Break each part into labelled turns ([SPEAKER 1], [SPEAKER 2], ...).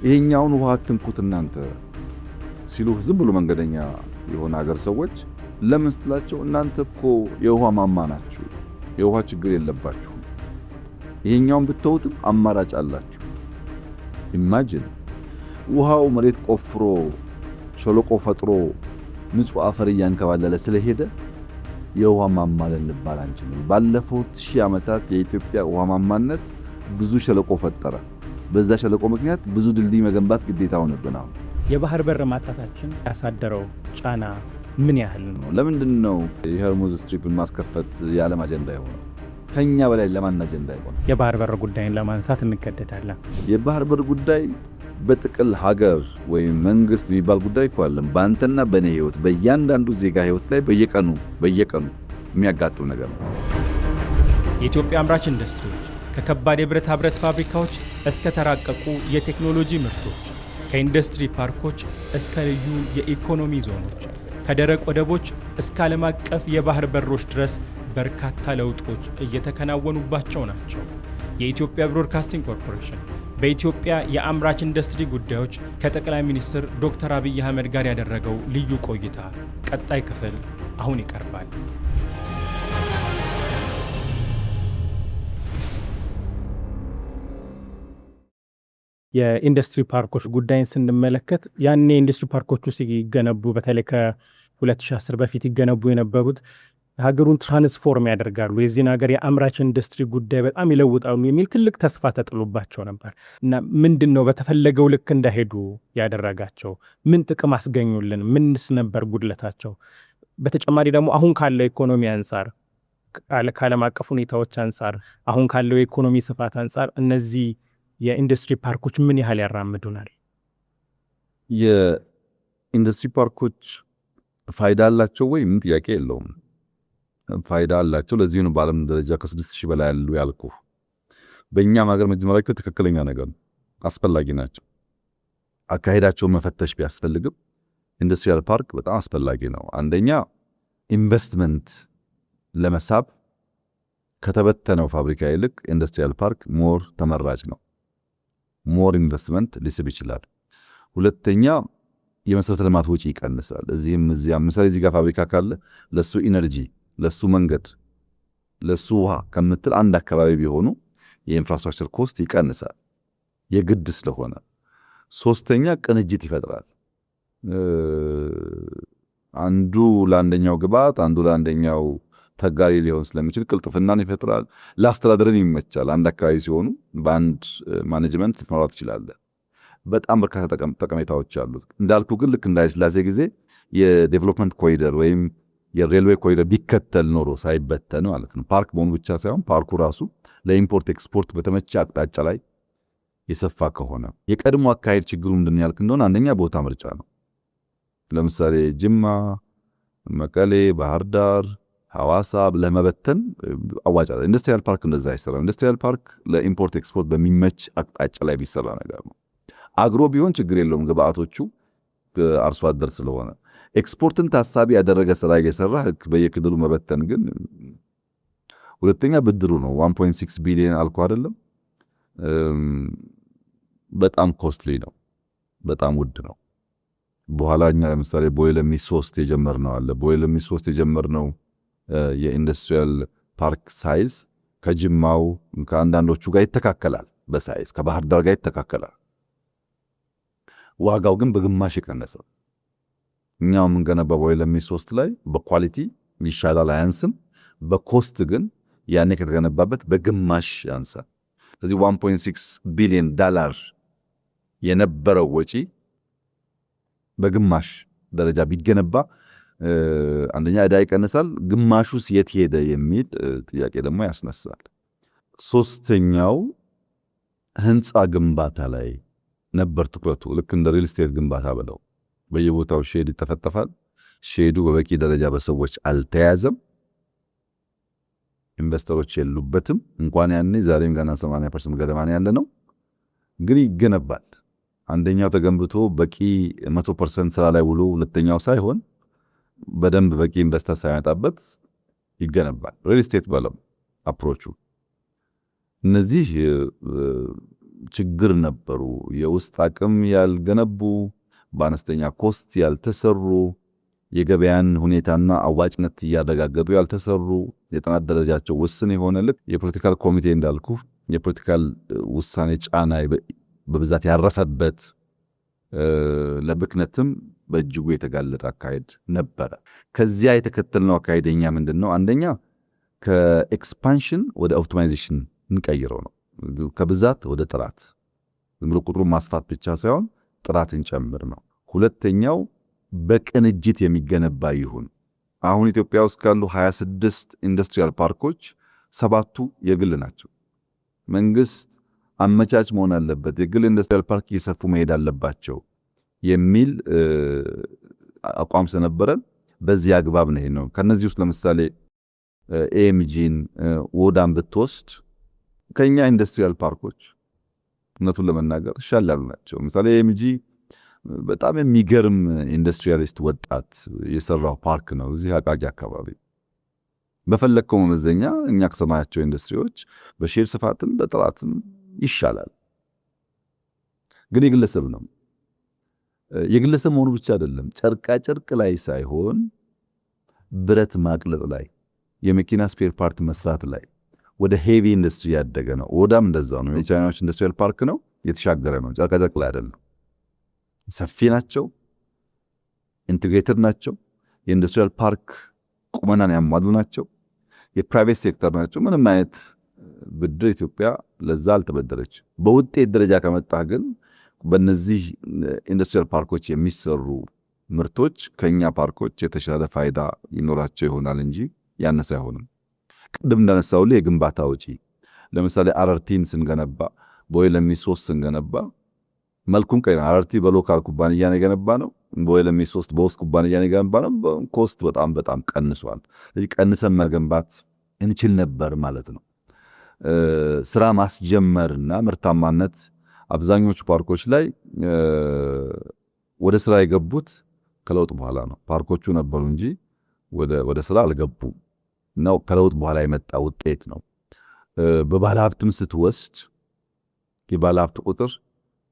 [SPEAKER 1] ይሄኛውን ውሃ አትንኩት እናንተ ሲሉ ዝም ብሎ መንገደኛ የሆነ ሀገር ሰዎች ለምን ስትላቸው እናንተ እኮ የውሃ ማማ ናችሁ፣ የውሃ ችግር የለባችሁ፣ ይሄኛውን ብትተውትም አማራጭ አላችሁ። ኢማጂን ውሃው መሬት ቆፍሮ ሸለቆ ፈጥሮ ንጹህ አፈር እያንከባለለ ስለሄደ የውሃ ማማ ልንባል አንችልም። ባለፉት ሺህ ዓመታት የኢትዮጵያ ውሃ ማማነት ብዙ ሸለቆ ፈጠረ። በዛ ሸለቆ ምክንያት ብዙ ድልድይ መገንባት ግዴታ ሆነብን።
[SPEAKER 2] የባህር በር ማጣታችን ያሳደረው ጫና ምን ያህል ነው?
[SPEAKER 1] ለምንድን ነው የሆርሙዝ ስትሪፕን ማስከፈት የዓለም አጀንዳ የሆነው? ከኛ በላይ ለማን አጀንዳ ይሆናል?
[SPEAKER 2] የባህር በር ጉዳይን ለማንሳት እንገደዳለን።
[SPEAKER 1] የባህር በር ጉዳይ በጥቅል ሀገር ወይም መንግስት የሚባል ጉዳይ እኮ አይደለም። በአንተና በእኔ ህይወት፣ በእያንዳንዱ ዜጋ ህይወት ላይ በየቀኑ የሚያጋጥም ነገር ነው።
[SPEAKER 2] የኢትዮጵያ አምራች ኢንዱስትሪዎች ከከባድ የብረታ ብረት ፋብሪካዎች እስከ ተራቀቁ የቴክኖሎጂ ምርቶች፣ ከኢንዱስትሪ ፓርኮች እስከ ልዩ የኢኮኖሚ ዞኖች፣ ከደረቅ ወደቦች እስከ ዓለም አቀፍ የባህር በሮች ድረስ በርካታ ለውጦች እየተከናወኑባቸው ናቸው። የኢትዮጵያ ብሮድካስቲንግ ኮርፖሬሽን በኢትዮጵያ የአምራች ኢንዱስትሪ ጉዳዮች ከጠቅላይ ሚኒስትር ዶክተር አብይ አህመድ ጋር ያደረገው ልዩ ቆይታ ቀጣይ ክፍል አሁን ይቀርባል። የኢንዱስትሪ ፓርኮች ጉዳይን ስንመለከት ያኔ ኢንዱስትሪ ፓርኮቹ ሲገነቡ በተለይ ከ2010 በፊት ይገነቡ የነበሩት ሀገሩን ትራንስፎርም ያደርጋሉ፣ የዚህን ሀገር የአምራች ኢንዱስትሪ ጉዳይ በጣም ይለውጣሉ የሚል ትልቅ ተስፋ ተጥሎባቸው ነበር እና ምንድን ነው በተፈለገው ልክ እንዳይሄዱ ያደረጋቸው? ምን ጥቅም አስገኙልን? ምንስ ነበር ጉድለታቸው? በተጨማሪ ደግሞ አሁን ካለው ኢኮኖሚ አንጻር፣ ከዓለም አቀፍ ሁኔታዎች አንጻር፣ አሁን ካለው የኢኮኖሚ ስፋት አንጻር እነዚህ የኢንዱስትሪ ፓርኮች ምን ያህል ያራምዱናል?
[SPEAKER 1] የኢንዱስትሪ ፓርኮች ፋይዳ አላቸው ወይ? ምን ጥያቄ የለውም። ፋይዳ አላቸው። ለዚህ ነው በዓለም ደረጃ ከ6000 በላይ ያሉ ያልኩ። በእኛም ሀገር መጀመሪያቸው ትክክለኛ ነገር ነው፣ አስፈላጊ ናቸው። አካሄዳቸውን መፈተሽ ቢያስፈልግም ኢንዱስትሪያል ፓርክ በጣም አስፈላጊ ነው። አንደኛ ኢንቨስትመንት ለመሳብ ከተበተነው ፋብሪካ ይልቅ ኢንዱስትሪያል ፓርክ ሞር ተመራጭ ነው። ሞር ኢንቨስትመንት ሊስብ ይችላል። ሁለተኛ የመሰረተ ልማት ወጪ ይቀንሳል። እዚህም ምሳሌ እዚህ ጋር ፋብሪካ ካለ ለሱ ኢነርጂ፣ ለሱ መንገድ፣ ለሱ ውሃ ከምትል አንድ አካባቢ ቢሆኑ የኢንፍራስትራክቸር ኮስት ይቀንሳል የግድ ስለሆነ። ሶስተኛ ቅንጅት ይፈጥራል። አንዱ ለአንደኛው ግብዓት፣ አንዱ ለአንደኛው ተጋሪ ሊሆን ስለሚችል ቅልጥፍናን ይፈጥራል። ለአስተዳደርን ይመቻል። አንድ አካባቢ ሲሆኑ በአንድ ማኔጅመንት ልትመራ ትችላለህ። በጣም በርካታ ጠቀሜታዎች አሉት። እንዳልኩ ግን ልክ እንዳይስላሴ ጊዜ የዴቨሎፕመንት ኮሪደር ወይም የሬልዌይ ኮሪደር ቢከተል ኖሮ ሳይበተን ማለት ነው። ፓርክ መሆኑ ብቻ ሳይሆን ፓርኩ ራሱ ለኢምፖርት ኤክስፖርት በተመቸ አቅጣጫ ላይ የሰፋ ከሆነ። የቀድሞ አካሄድ ችግሩ ምንድን ያልክ እንደሆነ አንደኛ ቦታ ምርጫ ነው። ለምሳሌ ጅማ፣ መቀሌ፣ ባህር ዳር፣ ሐዋሳ ለመበተን አዋጭ አይደለም። ኢንዱስትሪያል ፓርክ እንደዛ አይሰራም። ኢንዱስትሪያል ፓርክ ለኢምፖርት ኤክስፖርት በሚመች አቅጣጫ ላይ ቢሰራ ነገር ነው። አግሮ ቢሆን ችግር የለውም፣ ግብአቶቹ አርሶ አደር ስለሆነ። ኤክስፖርትን ታሳቢ ያደረገ ስራ እየሰራ በየክልሉ መበተን ግን ሁለተኛ ብድሩ ነው። 1.6 ቢሊዮን አልኩ አይደለም፣ በጣም ኮስትሊ ነው፣ በጣም ውድ ነው። በኋላ እኛ ለምሳሌ ቦይለሚ 3 የጀመርነው አለ። ቦይለሚ 3 የጀመርነው የኢንዱስትሪያል ፓርክ ሳይዝ ከጅማው ከአንዳንዶቹ ጋር ይተካከላል፣ በሳይዝ ከባህር ዳር ጋር ይተካከላል። ዋጋው ግን በግማሽ የቀነሰ። እኛው የምንገነባው ቦይለሚ 3 ላይ በኳሊቲ ይሻላል፣ አያንስም። በኮስት ግን ያኔ ከተገነባበት በግማሽ ያንሳል። ስለዚህ 1.6 ቢሊዮን ዶላር የነበረው ወጪ በግማሽ ደረጃ ቢገነባ አንደኛ ዕዳ ይቀንሳል፣ ግማሹስ የት ሄደ የሚል ጥያቄ ደግሞ ያስነሳል። ሶስተኛው ህንፃ ግንባታ ላይ ነበር ትኩረቱ። ልክ እንደ ሪል ስቴት ግንባታ ብለው በየቦታው ሼድ ይተፈጠፋል። ሼዱ በበቂ ደረጃ በሰዎች አልተያዘም፣ ኢንቨስተሮች የሉበትም። እንኳን ያኔ ዛሬም ገና 80% ገደማ ያለ ነው። ግን ይገነባል። አንደኛው ተገንብቶ በቂ 100% ስራ ላይ ውሎ ሁለተኛው ሳይሆን በደንብ በቂ ኢንቨስተር ሳይመጣበት ይገነባል። ሪል ስቴት ባለው አፕሮቹ እነዚህ ችግር ነበሩ። የውስጥ አቅም ያልገነቡ፣ በአነስተኛ ኮስት ያልተሰሩ፣ የገበያን ሁኔታና አዋጭነት እያረጋገጡ ያልተሰሩ፣ የጥናት ደረጃቸው ውስን የሆነ ልክ የፖለቲካል ኮሚቴ እንዳልኩ የፖለቲካል ውሳኔ ጫና በብዛት ያረፈበት ለብክነትም በእጅጉ የተጋለጠ አካሄድ ነበረ። ከዚያ የተከተልነው አካሄደኛ ምንድን ነው? አንደኛ ከኤክስፓንሽን ወደ ኦፕቲማይዜሽን እንቀይረው ነው። ከብዛት ወደ ጥራት፣ ዝም ብሎ ቁጥሩን ማስፋት ብቻ ሳይሆን ጥራትን ጨምር ነው። ሁለተኛው በቅንጅት የሚገነባ ይሁን። አሁን ኢትዮጵያ ውስጥ ካሉ 26 ኢንዱስትሪያል ፓርኮች 7ቱ የግል ናቸው። መንግስት አመቻች መሆን አለበት፣ የግል ኢንዱስትሪያል ፓርክ እየሰፉ መሄድ አለባቸው የሚል አቋም ስለነበረን በዚህ አግባብ ነው። ከነዚህ ውስጥ ለምሳሌ ኤኤምጂን ወዳም ብትወስድ ከኛ ኢንዱስትሪያል ፓርኮች እውነቱን ለመናገር ሻል ያሉ ናቸው። ለምሳሌ ኤኤምጂ በጣም የሚገርም ኢንዱስትሪያሊስት ወጣት የሰራው ፓርክ ነው እዚህ አቃቂ አካባቢ። በፈለግከው መመዘኛ እኛ ከሰማያቸው ኢንዱስትሪዎች በሼር ስፋትም በጥራትም ይሻላል። ግን የግለሰብ ነው። የግለሰብ መሆኑ ብቻ አይደለም፣ ጨርቃ ጨርቅ ላይ ሳይሆን ብረት ማቅለጥ ላይ፣ የመኪና ስፔር ፓርት መስራት ላይ ወደ ሄቪ ኢንዱስትሪ ያደገ ነው። ወዳም እንደዛው ነው። የቻይናዎች ኢንዱስትሪያል ፓርክ ነው፣ የተሻገረ ነው። ጨርቃ ጨርቅ ላይ አይደለም። ሰፊ ናቸው፣ ኢንቴግሬትድ ናቸው። የኢንዱስትሪያል ፓርክ ቁመናን ያሟሉ ናቸው። የፕራይቬት ሴክተር ናቸው። ምንም አይነት ብድር ኢትዮጵያ ለዛ አልተበደረች። በውጤት ደረጃ ከመጣ ግን በእነዚህ ኢንዱስትሪያል ፓርኮች የሚሰሩ ምርቶች ከኛ ፓርኮች የተሻለ ፋይዳ ይኖራቸው ይሆናል እንጂ ያነሰ አይሆንም። ቅድም እንዳነሳውልህ የግንባታ ወጪ ለምሳሌ አረርቲን ስንገነባ በወይለሚ 3 ስንገነባ መልኩን ቀይረን፣ አረርቲ በሎካል ኩባንያ ነው የገነባ ነው። በወይለሚ 3 በውስጥ ኩባንያ ነው የገነባ ነው። ኮስት በጣም ቀንሷል። ስለዚህ ቀንሰን መገንባት እንችል ነበር ማለት ነው። ስራ ማስጀመርና ምርታማነት አብዛኞቹ ፓርኮች ላይ ወደ ስራ የገቡት ከለውጥ በኋላ ነው። ፓርኮቹ ነበሩ እንጂ ወደ ስራ አልገቡም ነው። ከለውጥ በኋላ የመጣ ውጤት ነው። በባለ ሀብትም ስትወስድ የባለ ሀብት ቁጥር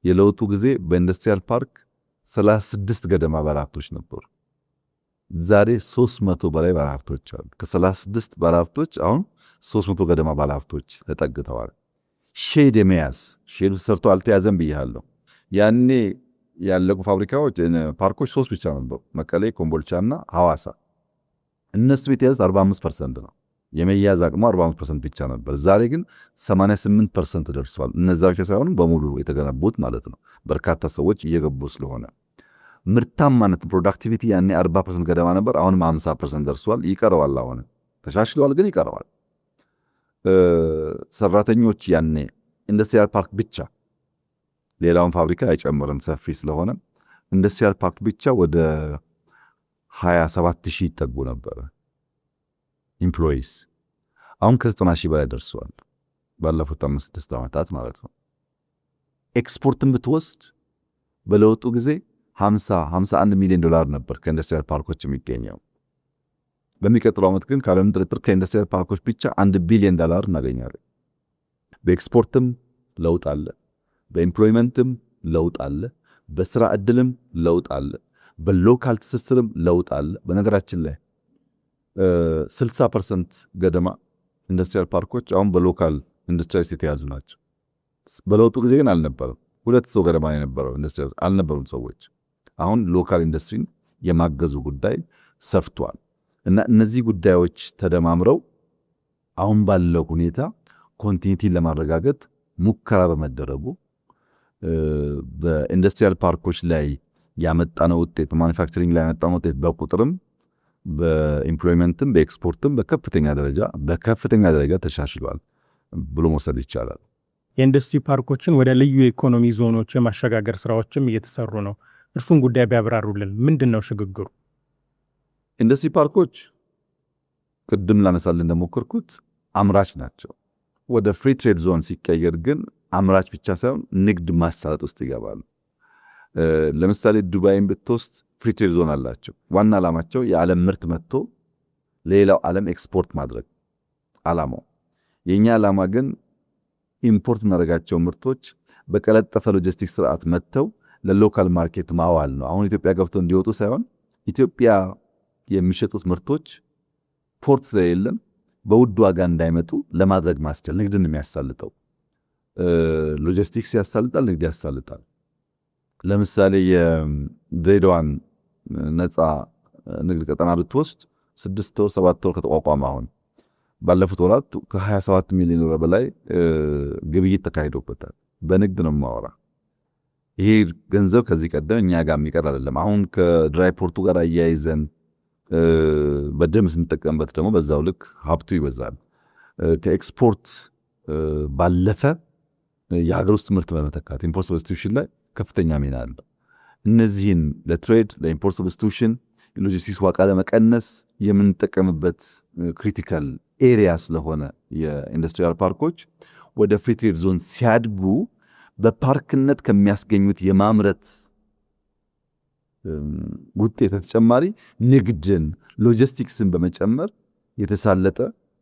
[SPEAKER 1] የለውጡ ጊዜ በኢንዱስትሪያል ፓርክ 36 ገደማ ባለሀብቶች ነበሩ። ዛሬ 300 በላይ ባለሀብቶች አሉ። ከ36 ባለሀብቶች አሁን 300 ገደማ ባለሀብቶች ተጠግተዋል። ሼድ የመያዝ ሼድ ሰርቶ አልተያዘም ብያለሁ። ያኔ ያለቁ ፋብሪካዎች ፓርኮች 3 ብቻ ነበሩ፣ መቀሌ፣ ኮምቦልቻና ሐዋሳ። እነሱ የተያዙት 45% ነው። የመያዝ አቅሙ 45% ብቻ ነበር። ዛሬ ግን 88% ደርሷል። እነዛ ብቻ ሳይሆኑ በሙሉ የተገነቡት ማለት ነው። በርካታ ሰዎች እየገቡ ስለሆነ ምርታማነት ፕሮዳክቲቪቲ ያኔ 40% ገደማ ነበር። አሁንም 50% ደርሷል። ይቀረዋል። አሁን ተሻሽሏል፣ ግን ይቀረዋል። ሰራተኞች ያኔ ኢንዱስትሪያል ፓርክ ብቻ ሌላውን ፋብሪካ አይጨምርም፣ ሰፊ ስለሆነ ኢንዱስትሪያል ፓርክ ብቻ ወደ 27,000 ይጠጉ ነበር ኢምፕሎይስ። አሁን ከ90,000 በላይ ደርሰዋል ባለፉት 5-6 ዓመታት ማለት ነው። ኤክስፖርትን ብትወስድ በለውጡ ጊዜ 51 ሚሊዮን ዶላር ነበር ከኢንዱስትሪያል ፓርኮች የሚገኘው። በሚቀጥለው ዓመት ግን ካለም ጥርጥር ከኢንዱስትሪያል ፓርኮች ብቻ $1 ቢሊዮን እናገኛለን። በኤክስፖርትም ለውጥ አለ፣ በኤምፕሎይመንትም ለውጥ አለ፣ በስራ ዕድልም ለውጥ አለ፣ በሎካል ትስስርም ለውጥ አለ። በነገራችን ላይ 60% ገደማ ኢንዱስትሪያል ፓርኮች አሁን በሎካል ኢንዱስትሪስ የተያዙ ናቸው። በለውጡ ጊዜ ግን አልነበረም። 2 ሰው ገደማ የነበረው ኢንዱስትሪስ አልነበሩም ሰዎች። አሁን ሎካል ኢንዱስትሪን የማገዙ ጉዳይ ሰፍቷል። እና እነዚህ ጉዳዮች ተደማምረው አሁን ባለው ሁኔታ ኮንቲኒቲን ለማረጋገጥ ሙከራ በመደረጉ በኢንዱስትሪያል ፓርኮች ላይ ያመጣነው ውጤት፣ በማኑፋክቸሪንግ ላይ ያመጣነው ውጤት በቁጥርም በኢምፕሎይመንትም በኤክስፖርትም በከፍተኛ ደረጃ ተሻሽሏል ብሎ መውሰድ ይቻላል።
[SPEAKER 2] የኢንዱስትሪ ፓርኮችን ወደ ልዩ የኢኮኖሚ ዞኖች የማሸጋገር ስራዎችም እየተሰሩ ነው። እርሱን ጉዳይ ቢያብራሩልን። ምንድን ነው ሽግግሩ?
[SPEAKER 1] ኢንዱስትሪ ፓርኮች ቅድም ላነሳልን እንደሞከርኩት አምራች ናቸው። ወደ ፍሪ ትሬድ ዞን ሲቀየር ግን አምራች ብቻ ሳይሆን ንግድ ማሳለጥ ውስጥ ይገባሉ። ለምሳሌ ዱባይን ብትወስድ ፍሪ ትሬድ ዞን አላቸው። ዋና ዓላማቸው የዓለም ምርት መጥቶ ለሌላው ዓለም ኤክስፖርት ማድረግ ዓላማው። የኛ ዓላማ ግን ኢምፖርት እናደርጋቸው ምርቶች በቀለጠፈ ሎጂስቲክስ ስርዓት መጥተው ለሎካል ማርኬት ማዋል ነው። አሁን ኢትዮጵያ ገብተው እንዲወጡ ሳይሆን ኢትዮጵያ የሚሸጡት ምርቶች ፖርት ስለሌለም በውድ ዋጋ እንዳይመጡ ለማድረግ ማስቻል። ንግድን የሚያሳልጠው ሎጂስቲክስ ያሳልጣል፣ ንግድ ያሳልጣል። ለምሳሌ የድሬዳዋን ነፃ ንግድ ቀጠና ብትወስድ 6 ወር 7 ወር ከተቋቋመ አሁን ባለፉት ወራት ከ27 ሚሊዮን ብር በላይ ግብይት ተካሂዶበታል። በንግድ ነው የማወራ። ይሄ ገንዘብ ከዚህ ቀደም እኛ ጋር የሚቀር አይደለም። አሁን ከድራይ ፖርቱ ጋር አያይዘን በደንብ ስንጠቀምበት ደግሞ በዛው ልክ ሀብቱ ይበዛል። ከኤክስፖርት ባለፈ የሀገር ውስጥ ምርት በመተካት ኢምፖርት ሰብስቲቱሽን ላይ ከፍተኛ ሚና አለው። እነዚህን ለትሬድ ለኢምፖርት ሰብስቲቱሽን ሎጂስቲክስ ዋጋ ለመቀነስ የምንጠቀምበት ክሪቲካል ኤሪያ ስለሆነ የኢንዱስትሪያል ፓርኮች ወደ ፍሪ ትሬድ ዞን ሲያድጉ በፓርክነት ከሚያስገኙት የማምረት ውጤት ተጨማሪ ንግድን፣ ሎጂስቲክስን በመጨመር የተሳለጠ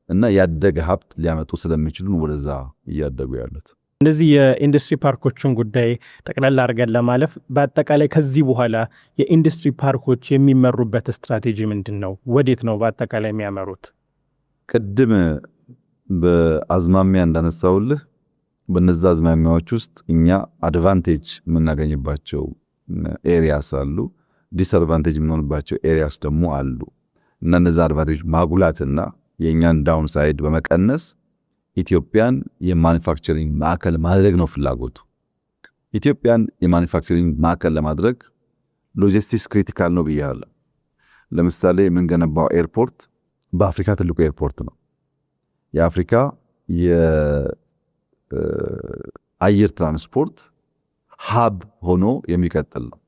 [SPEAKER 1] እና ያደገ ሀብት ሊያመጡ ስለሚችሉ ወደዛ እያደጉ ያሉት።
[SPEAKER 2] እንደዚህ የኢንዱስትሪ ፓርኮችን ጉዳይ ጠቅላላ አድርገን ለማለፍ በአጠቃላይ ከዚህ በኋላ የኢንዱስትሪ ፓርኮች የሚመሩበት ስትራቴጂ ምንድን ነው? ወዴት ነው በአጠቃላይ የሚያመሩት?
[SPEAKER 1] ቅድም በአዝማሚያ እንዳነሳውልህ በነዛ አዝማሚያዎች ውስጥ እኛ አድቫንቴጅ የምናገኝባቸው ኤሪያስ አሉ፣ ዲስአድቫንቴጅ የምንሆንባቸው ኤሪያስ ደግሞ አሉ። እና እነዛ አድቫንቴጅ ማጉላትና የእኛን ዳውን ሳይድ በመቀነስ ኢትዮጵያን የማኒፋክቸሪንግ ማዕከል ማድረግ ነው ፍላጎቱ። ኢትዮጵያን የማኒፋክቸሪንግ ማዕከል ለማድረግ ሎጂስቲክስ ክሪቲካል ነው ብያለሁ። ለምሳሌ የምንገነባው ኤርፖርት በአፍሪካ ትልቁ ኤርፖርት ነው። የአፍሪካ የአየር ትራንስፖርት ሀብ ሆኖ የሚቀጥል ነው።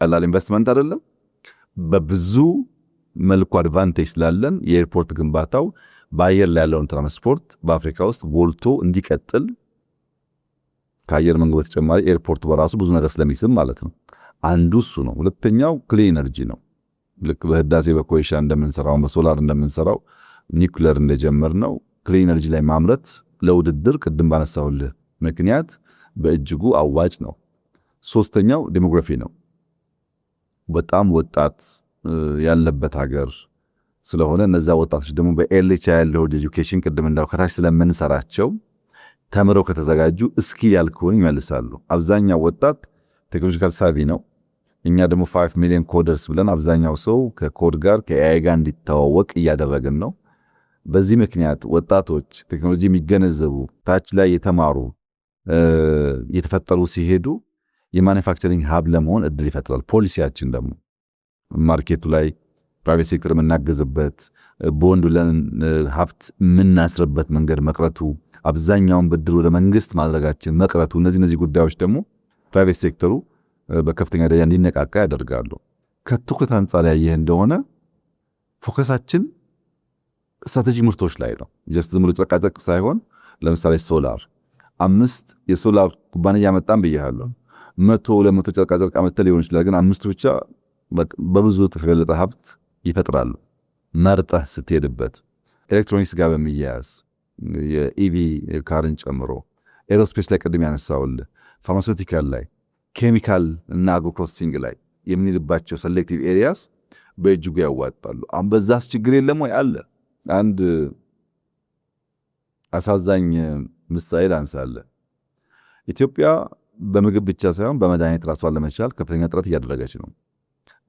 [SPEAKER 1] ቀላል ኢንቨስትመንት አይደለም። በብዙ መልኩ አድቫንቴጅ ስላለን የኤርፖርት ግንባታው በአየር ላይ ያለውን ትራንስፖርት በአፍሪካ ውስጥ ጎልቶ እንዲቀጥል ከአየር መንገድ በተጨማሪ ኤርፖርቱ በራሱ ብዙ ነገር ስለሚስብ ማለት ነው። አንዱ እሱ ነው። ሁለተኛው ክሊን ኤነርጂ ነው። ልክ በህዳሴ በኮይሻ እንደምንሰራው በሶላር እንደምንሰራው ኒውክሌር እንደጀመር ነው ክሊን ኤነርጂ ላይ ማምረት ለውድድር ቅድም ባነሳውልህ ምክንያት በእጅጉ አዋጭ ነው። ሶስተኛው ዴሞግራፊ ነው። በጣም ወጣት ያለበት ሀገር ስለሆነ እነዛ ወጣቶች ደግሞ በኤርሊ ቻይልድሁድ ኤጁኬሽን ቅድም እንዳው ከታች ስለምንሰራቸው ተምረው ከተዘጋጁ እስኪ ያልኩን ይመልሳሉ። አብዛኛው ወጣት ቴክኖሎጂካል ሳቪ ነው። እኛ ደግሞ 5 ሚሊዮን ኮደርስ ብለን አብዛኛው ሰው ከኮድ ጋር ከኤአይ ጋር እንዲተዋወቅ እያደረግን ነው። በዚህ ምክንያት ወጣቶች ቴክኖሎጂ የሚገነዘቡ ታች ላይ የተማሩ የተፈጠሩ ሲሄዱ የማኒፋክቸሪንግ ሀብ ለመሆን እድል ይፈጥራል። ፖሊሲያችን ደግሞ ማርኬቱ ላይ ፕራይቬት ሴክተር የምናገዝበት ቦንድ ብለን ሀብት የምናስርበት መንገድ መቅረቱ፣ አብዛኛውን ብድር ወደ መንግስት ማድረጋችን መቅረቱ፣ እነዚህ ጉዳዮች ደግሞ ፕራይቬት ሴክተሩ በከፍተኛ ደረጃ እንዲነቃቃ ያደርጋሉ። ከትኩረት አንጻር ያየህ እንደሆነ ፎከሳችን ስትራቴጂ ምርቶች ላይ ነው። ጀስት ዝም ብሎ ጨቃጨቅ ሳይሆን ለምሳሌ ሶላር 5 የሶላር ኩባንያ መጣን ብያለሁ። 100-200 ጨርቃጨርቅ አመተ ሊሆን ይችላል። ግን 5 ብቻ በብዙ ተፈለጠ ሀብት ይፈጥራሉ። መርጠህ ስትሄድበት ኤሌክትሮኒክስ ጋር በሚያያዝ የኢቪ ካርን ጨምሮ ኤሮስፔስ ላይ ቅድም ያነሳውልህ፣ ፋርማሲውቲካል ላይ፣ ኬሚካል እና አግሮ ፕሮሰሲንግ ላይ የምንልባቸው ሴሌክቲቭ ኤሪያስ በእጅጉ ያዋጣሉ። አሁን በዛስ ችግር የለም ወይ? አለ። አንድ አሳዛኝ ምሳሌ ላንሳለህ። ኢትዮጵያ በምግብ ብቻ ሳይሆን በመድኃኒት ራሷን ለመቻል ከፍተኛ ጥረት እያደረገች ነው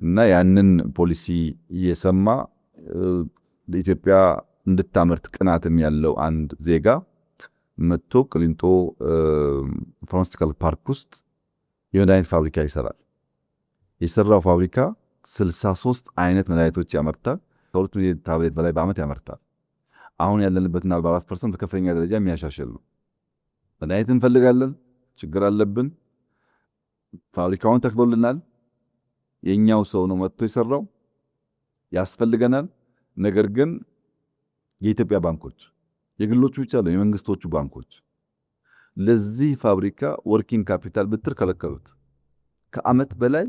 [SPEAKER 1] እና ያንን ፖሊሲ እየሰማ ኢትዮጵያ እንድታመርት ቅናትም ያለው አንድ ዜጋ መጥቶ ቅሊንጦ ፋርማሲውቲካል ፓርክ ውስጥ የመድኃኒት ፋብሪካ ይሰራል። የሰራው ፋብሪካ 63 አይነት መድኃኒቶች ያመርታል። ከ2 ሚሊዮን ታብሌት በላይ በዓመት ያመርታል። አሁን ያለንበትና 44% በከፍተኛ ደረጃ የሚያሻሽል ነው። መድኃኒት እንፈልጋለን፣ ችግር አለብን። ፋብሪካውን ተክሎልናል። የኛው ሰው ነው መጥቶ የሰራው፣ ያስፈልገናል። ነገር ግን የኢትዮጵያ ባንኮች የግሎቹ ብቻ ነው የመንግስቶቹ ባንኮች ለዚህ ፋብሪካ ወርኪንግ ካፒታል ብትር ከለከሉት። ከዓመት በላይ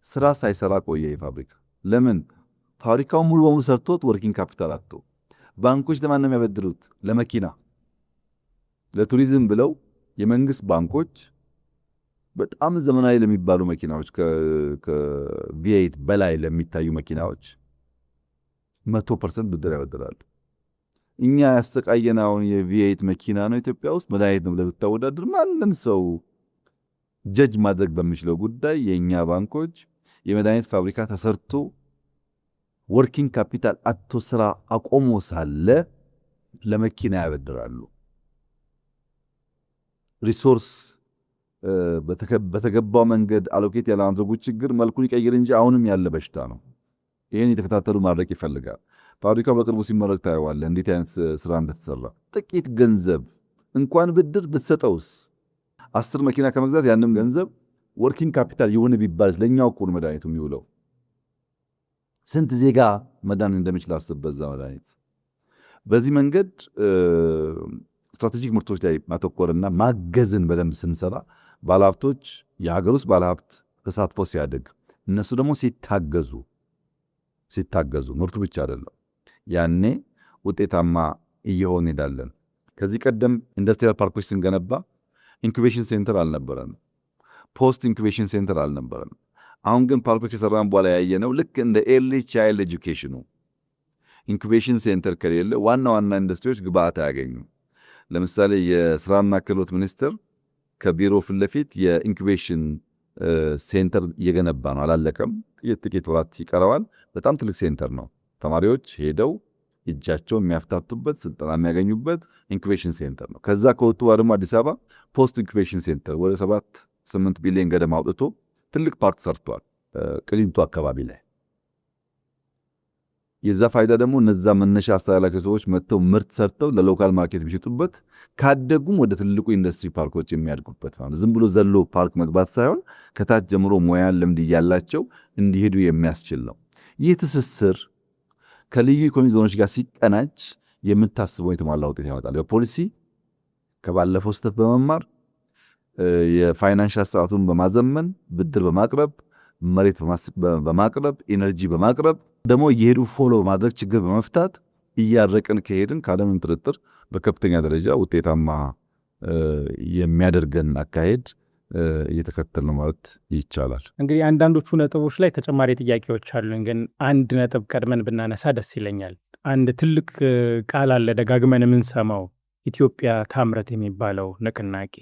[SPEAKER 1] ስራ ሳይሰራ ቆየ የፋብሪካ። ለምን? ፋብሪካው ሙሉ በሙሉ ሰርቶት ወርኪንግ ካፒታል አጥቶ። ባንኮች ለማን ነው የሚያበድሩት? ለመኪና ለቱሪዝም ብለው የመንግስት ባንኮች በጣም ዘመናዊ ለሚባሉ መኪናዎች ከቪኤት በላይ ለሚታዩ መኪናዎች 100% ብድር ያበድራሉ። እኛ ያሰቃየናውን የቪኤት መኪና ነው ኢትዮጵያ ውስጥ መድኃኒት ነው ብለህ ብታወዳድር ማንም ሰው ጀጅ ማድረግ በሚችለው ጉዳይ የእኛ ባንኮች የመድኃኒት ፋብሪካ ተሰርቶ ወርኪንግ ካፒታል አቶ ስራ አቆሞ ሳለ ለመኪና ያበድራሉ። ሪሶርስ በተገባው መንገድ አሎኬት ያለማድረጉ ችግር መልኩን ይቀይር እንጂ አሁንም ያለ በሽታ ነው። ይህን የተከታተሉ ማድረግ ይፈልጋል። ፋብሪካው በቅርቡ ሲመረቅ ታየዋለህ እንዴት አይነት ስራ እንደተሰራ። ጥቂት ገንዘብ እንኳን ብድር ብትሰጠውስ 10 መኪና ከመግዛት ያንም ገንዘብ ወርኪንግ ካፒታል ይሁን ቢባል ለኛው እኮ ነው መድኃኒቱ የሚውለው። ስንት ዜጋ መዳን እንደሚችል አስብ በዛ መድኃኒት። በዚህ መንገድ ስትራቴጂክ ምርቶች ላይ ማተኮርና ማገዝን በደንብ ስንሰራ ባለሀብቶች የሀገር ውስጥ ባለሀብት ተሳትፎ ሲያድግ እነሱ ደግሞ ሲታገዙ ምርቱ ብቻ አይደለም ያኔ ውጤታማ እየሆን ሄዳለን። ከዚህ ቀደም ኢንዱስትሪያል ፓርኮች ስንገነባ ኢንኩቤሽን ሴንተር አልነበረም፣ ፖስት ኢንኩቤሽን ሴንተር አልነበረም። አሁን ግን ፓርኮች ከሰራን በኋላ ያየነው ልክ እንደ ኤርሊ ቻይልድ ኤጁኬሽኑ ኢንኩቤሽን ሴንተር ከሌለ ዋና ዋና ኢንዱስትሪዎች ግብአት አያገኙ። ለምሳሌ የስራና ክህሎት ሚኒስቴር ከቢሮ ፊት ለፊት የኢንኩቤሽን ሴንተር እየገነባ ነው፣ አላለቀም። ጥቂት ወራት ይቀረዋል። በጣም ትልቅ ሴንተር ነው። ተማሪዎች ሄደው እጃቸው የሚያፍታቱበት ስልጠና የሚያገኙበት ኢንኩቤሽን ሴንተር ነው። ከዛ ከወጡ ደግሞ አዲስ አበባ ፖስት ኢንኩቤሽን ሴንተር ወደ 7-8 ቢሊዮን ገደማ አውጥቶ ትልቅ ፓርክ ሰርቷል ቅሊንጦ አካባቢ ላይ። የዛ ፋይዳ ደግሞ እነዛ መነሻ አስተላላፊ ሰዎች መጥተው ምርት ሰርተው ለሎካል ማርኬት ቢሸጡበት ካደጉም ወደ ትልቁ ኢንዱስትሪ ፓርኮች የሚያድጉበት ማለት ዝም ብሎ ዘሎ ፓርክ መግባት ሳይሆን ከታች ጀምሮ ሙያን ልምድ እያላቸው እንዲሄዱ የሚያስችል ነው። ይህ ትስስር ከልዩ ኢኮኖሚ ዞኖች ጋር ሲቀናጅ የምታስበው የተሟላ ውጤት ያመጣል። በፖሊሲ ከባለፈው ስህተት በመማር የፋይናንሻል ስርዓቱን በማዘመን ብድር በማቅረብ መሬት በማቅረብ ኢነርጂ በማቅረብ ደግሞ እየሄዱ ፎሎ በማድረግ ችግር በመፍታት እያረቅን ከሄድን ካለምንም ጥርጥር በከፍተኛ ደረጃ ውጤታማ የሚያደርገን አካሄድ እየተከተል ነው ማለት ይቻላል።
[SPEAKER 2] እንግዲህ አንዳንዶቹ ነጥቦች ላይ ተጨማሪ ጥያቄዎች አሉን፣ ግን አንድ ነጥብ ቀድመን ብናነሳ ደስ ይለኛል። አንድ ትልቅ ቃል አለ ደጋግመን የምንሰማው ኢትዮጵያ ታምረት የሚባለው ንቅናቄ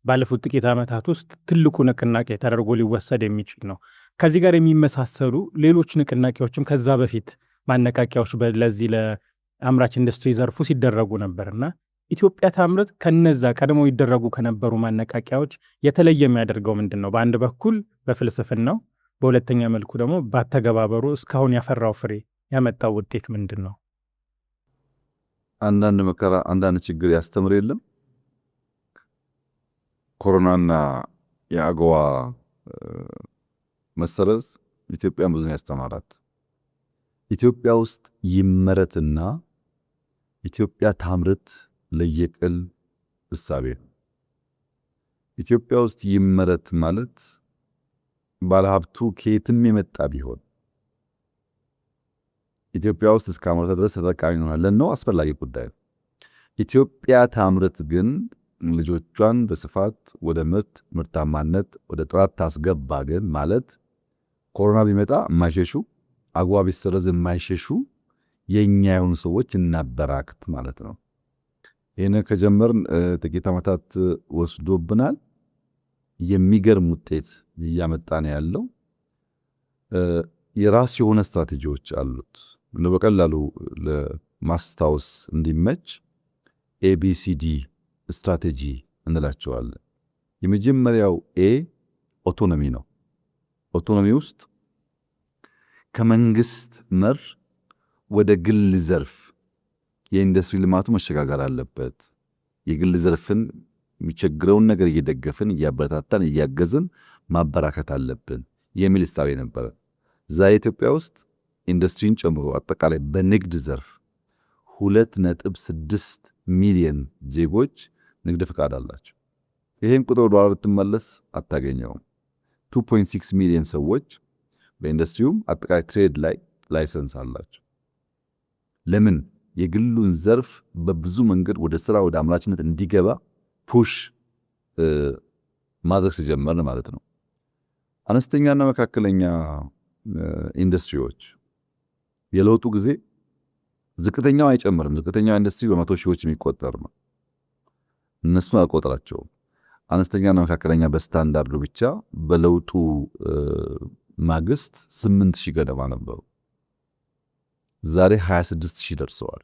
[SPEAKER 2] ባለፉት ጥቂት ዓመታት ውስጥ ትልቁ ንቅናቄ ተደርጎ ሊወሰድ የሚችል ነው። ከዚህ ጋር የሚመሳሰሉ ሌሎች ንቅናቄዎችም ከዛ በፊት ማነቃቂያዎች ለዚህ ለአምራች ኢንዱስትሪ ዘርፉ ሲደረጉ ነበርና ኢትዮጵያ ታምረት ከነዛ ቀድመው ይደረጉ ከነበሩ ማነቃቂያዎች የተለየ የሚያደርገው ምንድን ነው? በአንድ በኩል በፍልስፍናው፣ በሁለተኛ መልኩ ደግሞ ባተገባበሩ እስካሁን ያፈራው ፍሬ ያመጣው ውጤት ምንድን ነው?
[SPEAKER 1] አንዳንድ መከራ አንዳንድ ችግር ያስተምር የለም። ኮሮናና የአገዋ መሰረዝ ኢትዮጵያን ብዙ ያስተማራት። ኢትዮጵያ ውስጥ ይመረትና ኢትዮጵያ ታምርት ለየቅል እሳቤ ነው። ኢትዮጵያ ውስጥ ይመረት ማለት ባለሀብቱ ከየትም የመጣ ቢሆን ኢትዮጵያ ውስጥ እስካመረተ ድረስ ተጠቃሚ እንሆናለን ነው አስፈላጊ ጉዳይ ነው። ኢትዮጵያ ታምርት ግን ልጆቿን በስፋት ወደ ምርታማነት ወደ ጥራት ታስገባ ግን ማለት ኮሮና ቢመጣ የማይሸሹ አገዋ ቢሰረዝ የማይሸሹ የኛ የሆኑ ሰዎች እናበራክት ማለት ነው። ይህን ከጀመርን ጥቂት ዓመታት ወስዶብናል። የሚገርም ውጤት እያመጣ ነው ያለው። የራስ የሆነ ስትራቴጂዎች አሉት። በቀላሉ ለማስታወስ እንዲመች ኤቢሲዲ ስትራቴጂ እንላቸዋለን። የመጀመሪያው ኤ ኦቶኖሚ ነው። ኦቶኖሚ ውስጥ ከመንግስት መር ወደ ግል ዘርፍ የኢንዱስትሪ ልማቱ መሸጋገር አለበት። የግል ዘርፍን የሚቸግረውን ነገር እየደገፍን እያበረታታን እያገዝን ማበራከት አለብን የሚል እሳቤ ነበረ። ዛሬ ኢትዮጵያ ውስጥ ኢንዱስትሪን ጨምሮ አጠቃላይ በንግድ ዘርፍ 2.6 ሚሊዮን ዜጎች ንግድ ፍቃድ አላቸው። ይህን ቁጥር ወደ ኋላ ብትመለስ አታገኘውም። 2.6 ሚሊዮን ሰዎች በኢንዱስትሪውም አጠቃላይ ትሬድ ላይ ላይሰንስ አላቸው። ለምን? የግሉን ዘርፍ በብዙ መንገድ ወደ ስራ ወደ አምራችነት እንዲገባ ፑሽ ማድረግ ሲጀመርን ማለት ነው። አነስተኛና መካከለኛ ኢንዱስትሪዎች የለውጡ ጊዜ ዝቅተኛው አይጨምርም። ዝቅተኛው ኢንዱስትሪ በመቶ ሺዎች የሚቆጠር ነው። እነሱን አልቆጥራቸውም። አነስተኛና መካከለኛ በስታንዳርዱ ብቻ በለውጡ ማግስት 8000 ገደማ ነበሩ። ዛሬ 26000 ደርሰዋል።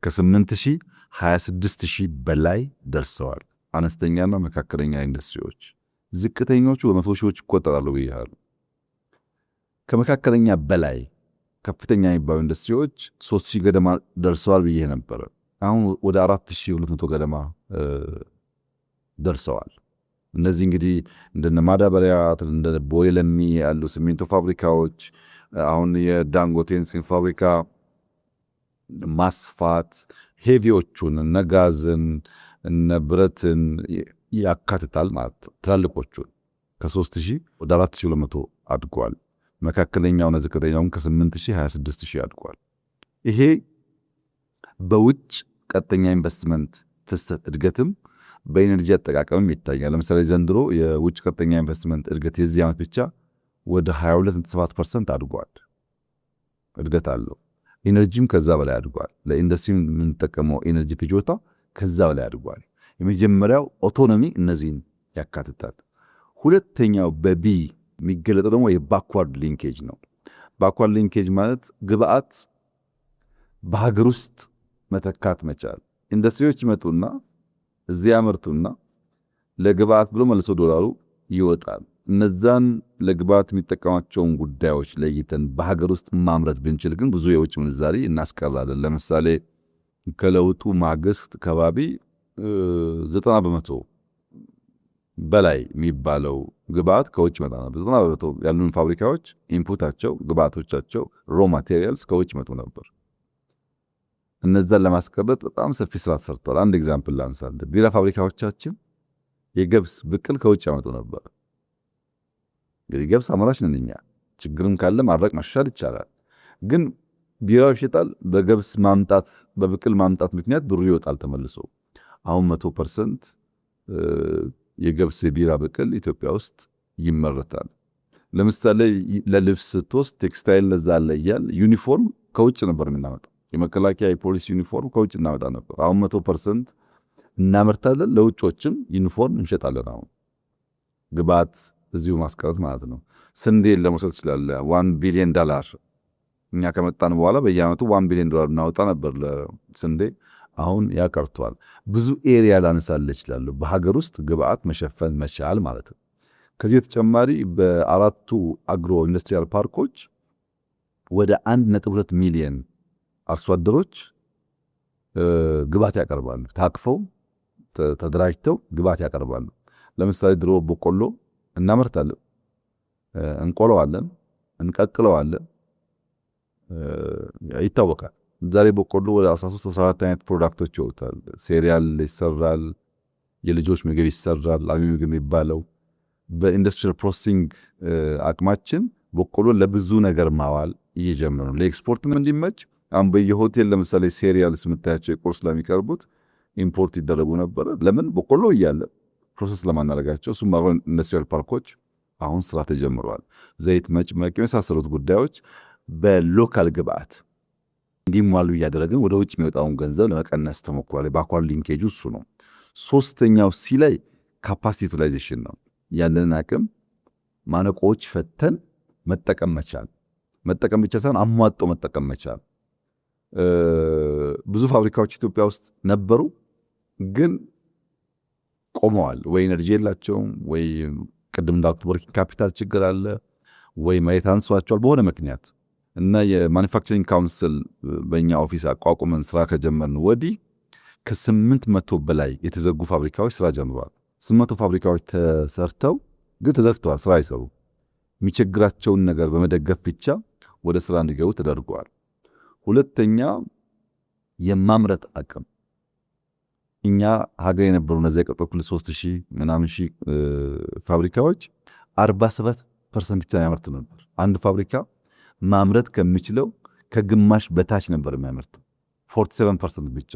[SPEAKER 1] ከ8000 26000 በላይ ደርሰዋል አነስተኛና መካከለኛ ኢንዱስትሪዎች። ዝቅተኞቹ በመቶ ሺዎች ይቆጠራሉ ብያለሁ። ከመካከለኛ በላይ ከፍተኛ የሚባሉ ኢንዱስትሪዎች 3000 ገደማ ደርሰዋል ብዬ ነበረ። አሁን ወደ 4200 ገደማ ደርሰዋል። እነዚህ እንግዲህ እንደነ ማዳበሪያ እንደ ቦይ ለሚ ያሉ ሲሚንቶ ፋብሪካዎች አሁን የዳንጎቴን ሲሚንቶ ፋብሪካ ማስፋት ሄቪዎቹን እነ ጋዝን እነ ብረትን ያካትታል ማለት ትላልቆቹን ከ3000 ወደ 4200 አድጓል። መካከለኛውና ዝቅተኛውን ከ8000 26000 አድጓል። ይሄ በውጭ ቀጥተኛ ኢንቨስትመንት ፍሰት እድገትም በኢነርጂ አጠቃቀምም ይታያል። ለምሳሌ ዘንድሮ የውጭ ቀጥተኛ ኢንቨስትመንት እድገት የዚህ ዓመት ብቻ ወደ 22.7% አድጓል። እድገት አለው። ኢነርጂም ከዛ በላይ አድጓል። ለኢንዱስትሪ የምንጠቀመው ኢነርጂ ፍጆታ ከዛ በላይ አድጓል። የመጀመሪያው ኦቶኖሚ እነዚህን ያካትታል። ሁለተኛው በቢ የሚገለጠው ደግሞ የባክዋርድ ሊንኬጅ ነው። ባክዋርድ ሊንኬጅ ማለት ግብአት በሀገር ውስጥ መተካት መቻል። ኢንዱስትሪዎች ይመጡና እዚያ ያመርቱና ለግብአት ብሎ መልሶ ዶላሩ ይወጣል። እነዛን ለግብአት የሚጠቀማቸውን ጉዳዮች ለይተን በሀገር ውስጥ ማምረት ብንችል ግን ብዙ የውጭ ምንዛሪ እናስቀራለን። ለምሳሌ ከለውጡ ማግስት ከባቢ 90% በላይ የሚባለው ግብአት ከውጭ መጣ ነበር። 90% ያሉን ፋብሪካዎች ኢንፑታቸው፣ ግብአቶቻቸው ሮ ማቴሪያልስ ከውጭ መጡ ነበር። እነዛን ለማስቀረት በጣም ሰፊ ስራ ተሰርቷል። አንድ ኤግዛምፕል ላንሳል። ቢራ ፋብሪካዎቻችን የገብስ ብቅል ከውጭ ያመጡ ነበር። እንግዲህ ገብስ አምራች ነን እኛ። ችግርም ካለ ማድረቅ ማሻሻል ይቻላል። ግን ቢራው ይሸጣል። በገብስ ማምጣት በብቅል ማምጣት ምክንያት ብሩ ይወጣል ተመልሶ። አሁን 100% የገብስ ቢራ ብቅል ኢትዮጵያ ውስጥ ይመረታል። ለምሳሌ ለልብስ ስትወስድ ቴክስታይል ለዛ አለ እያል ዩኒፎርም ከውጭ ነበር የምናመጣው። የመከላከያ የፖሊስ ዩኒፎርም ከውጭ እናመጣ ነበር። አሁን 100% እናመርታለን። ለውጮችም ዩኒፎርም እንሸጣለን። አሁን ግብአት እዚሁ ማስቀረት ማለት ነው። ስንዴን ለመውሰድ ትችላለህ። $1 ቢሊዮን እኛ ከመጣን በኋላ በየዓመቱ $1 ቢሊዮን እናወጣ ነበር ለስንዴ። አሁን ያቀርቷል። ብዙ ኤሪያ ላነሳልህ እችላለሁ። በሀገር ውስጥ ግብአት መሸፈን መቻል ማለት ነው። ከዚህ በተጨማሪ በአራቱ አግሮ ኢንዱስትሪያል ፓርኮች ወደ 1.2 ሚሊዮን አርሶ አደሮች ግብአት ያቀርባሉ። ታቅፈው ተደራጅተው ግብአት ያቀርባሉ። ለምሳሌ ድሮ በቆሎ እናመርታለን፣ እንቆለዋለን፣ እንቀቅለዋለን፣ ይታወቃል። ዛሬ በቆሎ ወደ 13-14 አይነት ፕሮዳክቶች ይወጣል። ሴሪያል ይሰራል፣ የልጆች ምግብ ይሰራል፣ አልሚ ምግብ የሚባለው። በኢንዱስትሪያል ፕሮሰሲንግ አቅማችን በቆሎ ለብዙ ነገር ማዋል እየጀመረ ነው። ለኤክስፖርትም እንዲመች አሁን በየሆቴል ለምሳሌ ሴሪያልስ የምታያቸው የቁርስ ለሚቀርቡት ኢምፖርት ይደረጉ ነበረ። ለምን? በቆሎ እያለ ፕሮሰስ ለማናረጋቸው። እሱም ኢንዱስትሪያል ፓርኮች አሁን ስራ ተጀምረዋል። ዘይት መጭመቅ የመሳሰሉት ጉዳዮች በሎካል ግብአት እንዲሟሉ እያደረግን ወደ ውጭ የሚወጣውን ገንዘብ ለመቀነስ ተሞክሯል። ባክዋርድ ሊንኬጁ እሱ ነው። ሶስተኛው ሲ ላይ ካፓሲቲ ዩቲላይዜሽን ነው። ያለንን አቅም ማነቆዎች ፈተን መጠቀም መቻል። መጠቀም ብቻ ሳይሆን አሟጦ መጠቀም መቻል። ብዙ ፋብሪካዎች ኢትዮጵያ ውስጥ ነበሩ፣ ግን ቆመዋል። ወይ ኤነርጂ የላቸውም፣ ወይ ቅድም እንዳልኩት ወርኪንግ ካፒታል ችግር አለ፣ ወይ መሬት አንሷቸዋል በሆነ ምክንያት እና የማኒፋክቸሪንግ ካውንስል በእኛ ኦፊስ አቋቁመን ስራ ከጀመርን ወዲህ ከ800 በላይ የተዘጉ ፋብሪካዎች ስራ ጀምረዋል። 800 ፋብሪካዎች ተሰርተው ግን ተዘግተዋል፣ ስራ አይሰሩ። የሚቸግራቸውን ነገር በመደገፍ ብቻ ወደ ስራ እንዲገቡ ተደርገዋል። ሁለተኛ የማምረት አቅም። እኛ ሀገር የነበሩ እነዚያ የቀጠኩል 3000 ምናምን ሺህ ፋብሪካዎች 47% ብቻ ያመርቱ ነበር። አንድ ፋብሪካ ማምረት ከሚችለው ከግማሽ በታች ነበር የሚያመርተው፣ 47% ብቻ።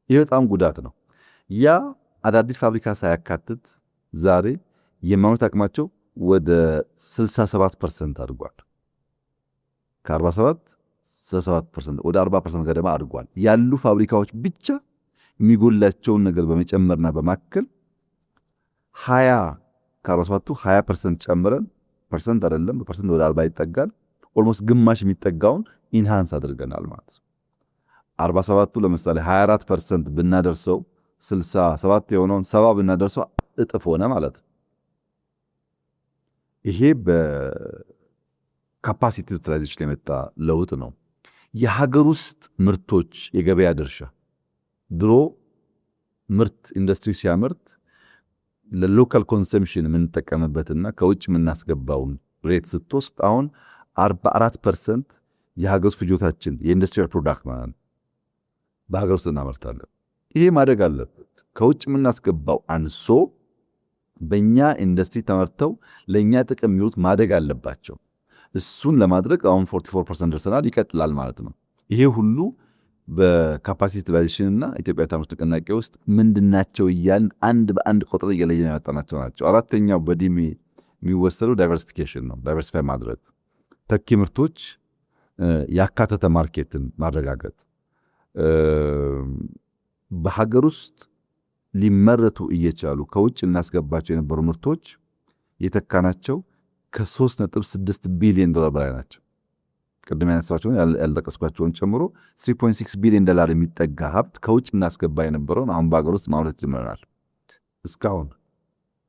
[SPEAKER 1] ይህ በጣም ጉዳት ነው። ያ አዳዲስ ፋብሪካ ሳያካትት ዛሬ የማምረት አቅማቸው ወደ 67% አድጓል። ከ47 67% ወደ 40% ገደማ አድጓል። ያሉ ፋብሪካዎች ብቻ የሚጎላቸውን ነገር በመጨመርና በማከል 20 ከ47ቱ 20% ጨምረን ፐርሰንት አይደለም በፐርሰንት ወደ 40 ይጠጋል። ኦልሞስት ግማሽ የሚጠጋውን ኢንሃንስ አድርገናል ማለት ነው። 47ቱ ለምሳሌ 24% ብናደርሰው 67 የሆነውን 70 ብናደርሰው እጥፍ ሆነ ማለት ነው። ይሄ በካፓሲቲ ዩቲላይዜሽን የመጣ ለውጥ ነው። የሀገር ውስጥ ምርቶች የገበያ ድርሻ ድሮ ምርት ኢንዱስትሪ ሲያመርት ለሎካል ኮንሰምፕሽን የምንጠቀምበትና ከውጭ የምናስገባውን ሬት ስትወስድ አሁን 44% የሀገር ውስጥ ፍጆታችን የኢንዱስትሪያል ፕሮዳክት ማለት ነው በሀገር ውስጥ እናመርታለን። ይሄ ማደግ አለበት። ከውጭ የምናስገባው አንሶ በእኛ ኢንዱስትሪ ተመርተው ለእኛ ጥቅም የሚውሉት ማደግ አለባቸው። እሱን ለማድረግ አሁን 44% ደርሰናል። ይቀጥላል ማለት ነው። ይሄ ሁሉ በካፓሲቲ ዩቲላይዜሽንና ኢትዮጵያ ታምርት ንቅናቄ ውስጥ ምንድናቸው እያልን አንድ በአንድ ቁጥር እየለየን ያመጣናቸው ናቸው። አራተኛው በዲሚ የሚወሰደው ዳይቨርሲፊኬሽን ነው። ዳይቨርሲፋይ ማድረግ ተኪ ምርቶች ያካተተ ማርኬትን ማረጋገጥ፣ በሀገር ውስጥ ሊመረቱ እየቻሉ ከውጭ እናስገባቸው የነበሩ ምርቶች የተካናቸው ከ3.6 ቢሊዮን ዶላር በላይ ናቸው። ቅድም ያነሳቸውን ያልጠቀስኳቸውን ጨምሮ 3.6 ቢሊዮን ዶላር የሚጠጋ ሀብት ከውጭ እናስገባ የነበረውን አሁን በሀገር ውስጥ ማምረት ጀምረናል። እስካሁን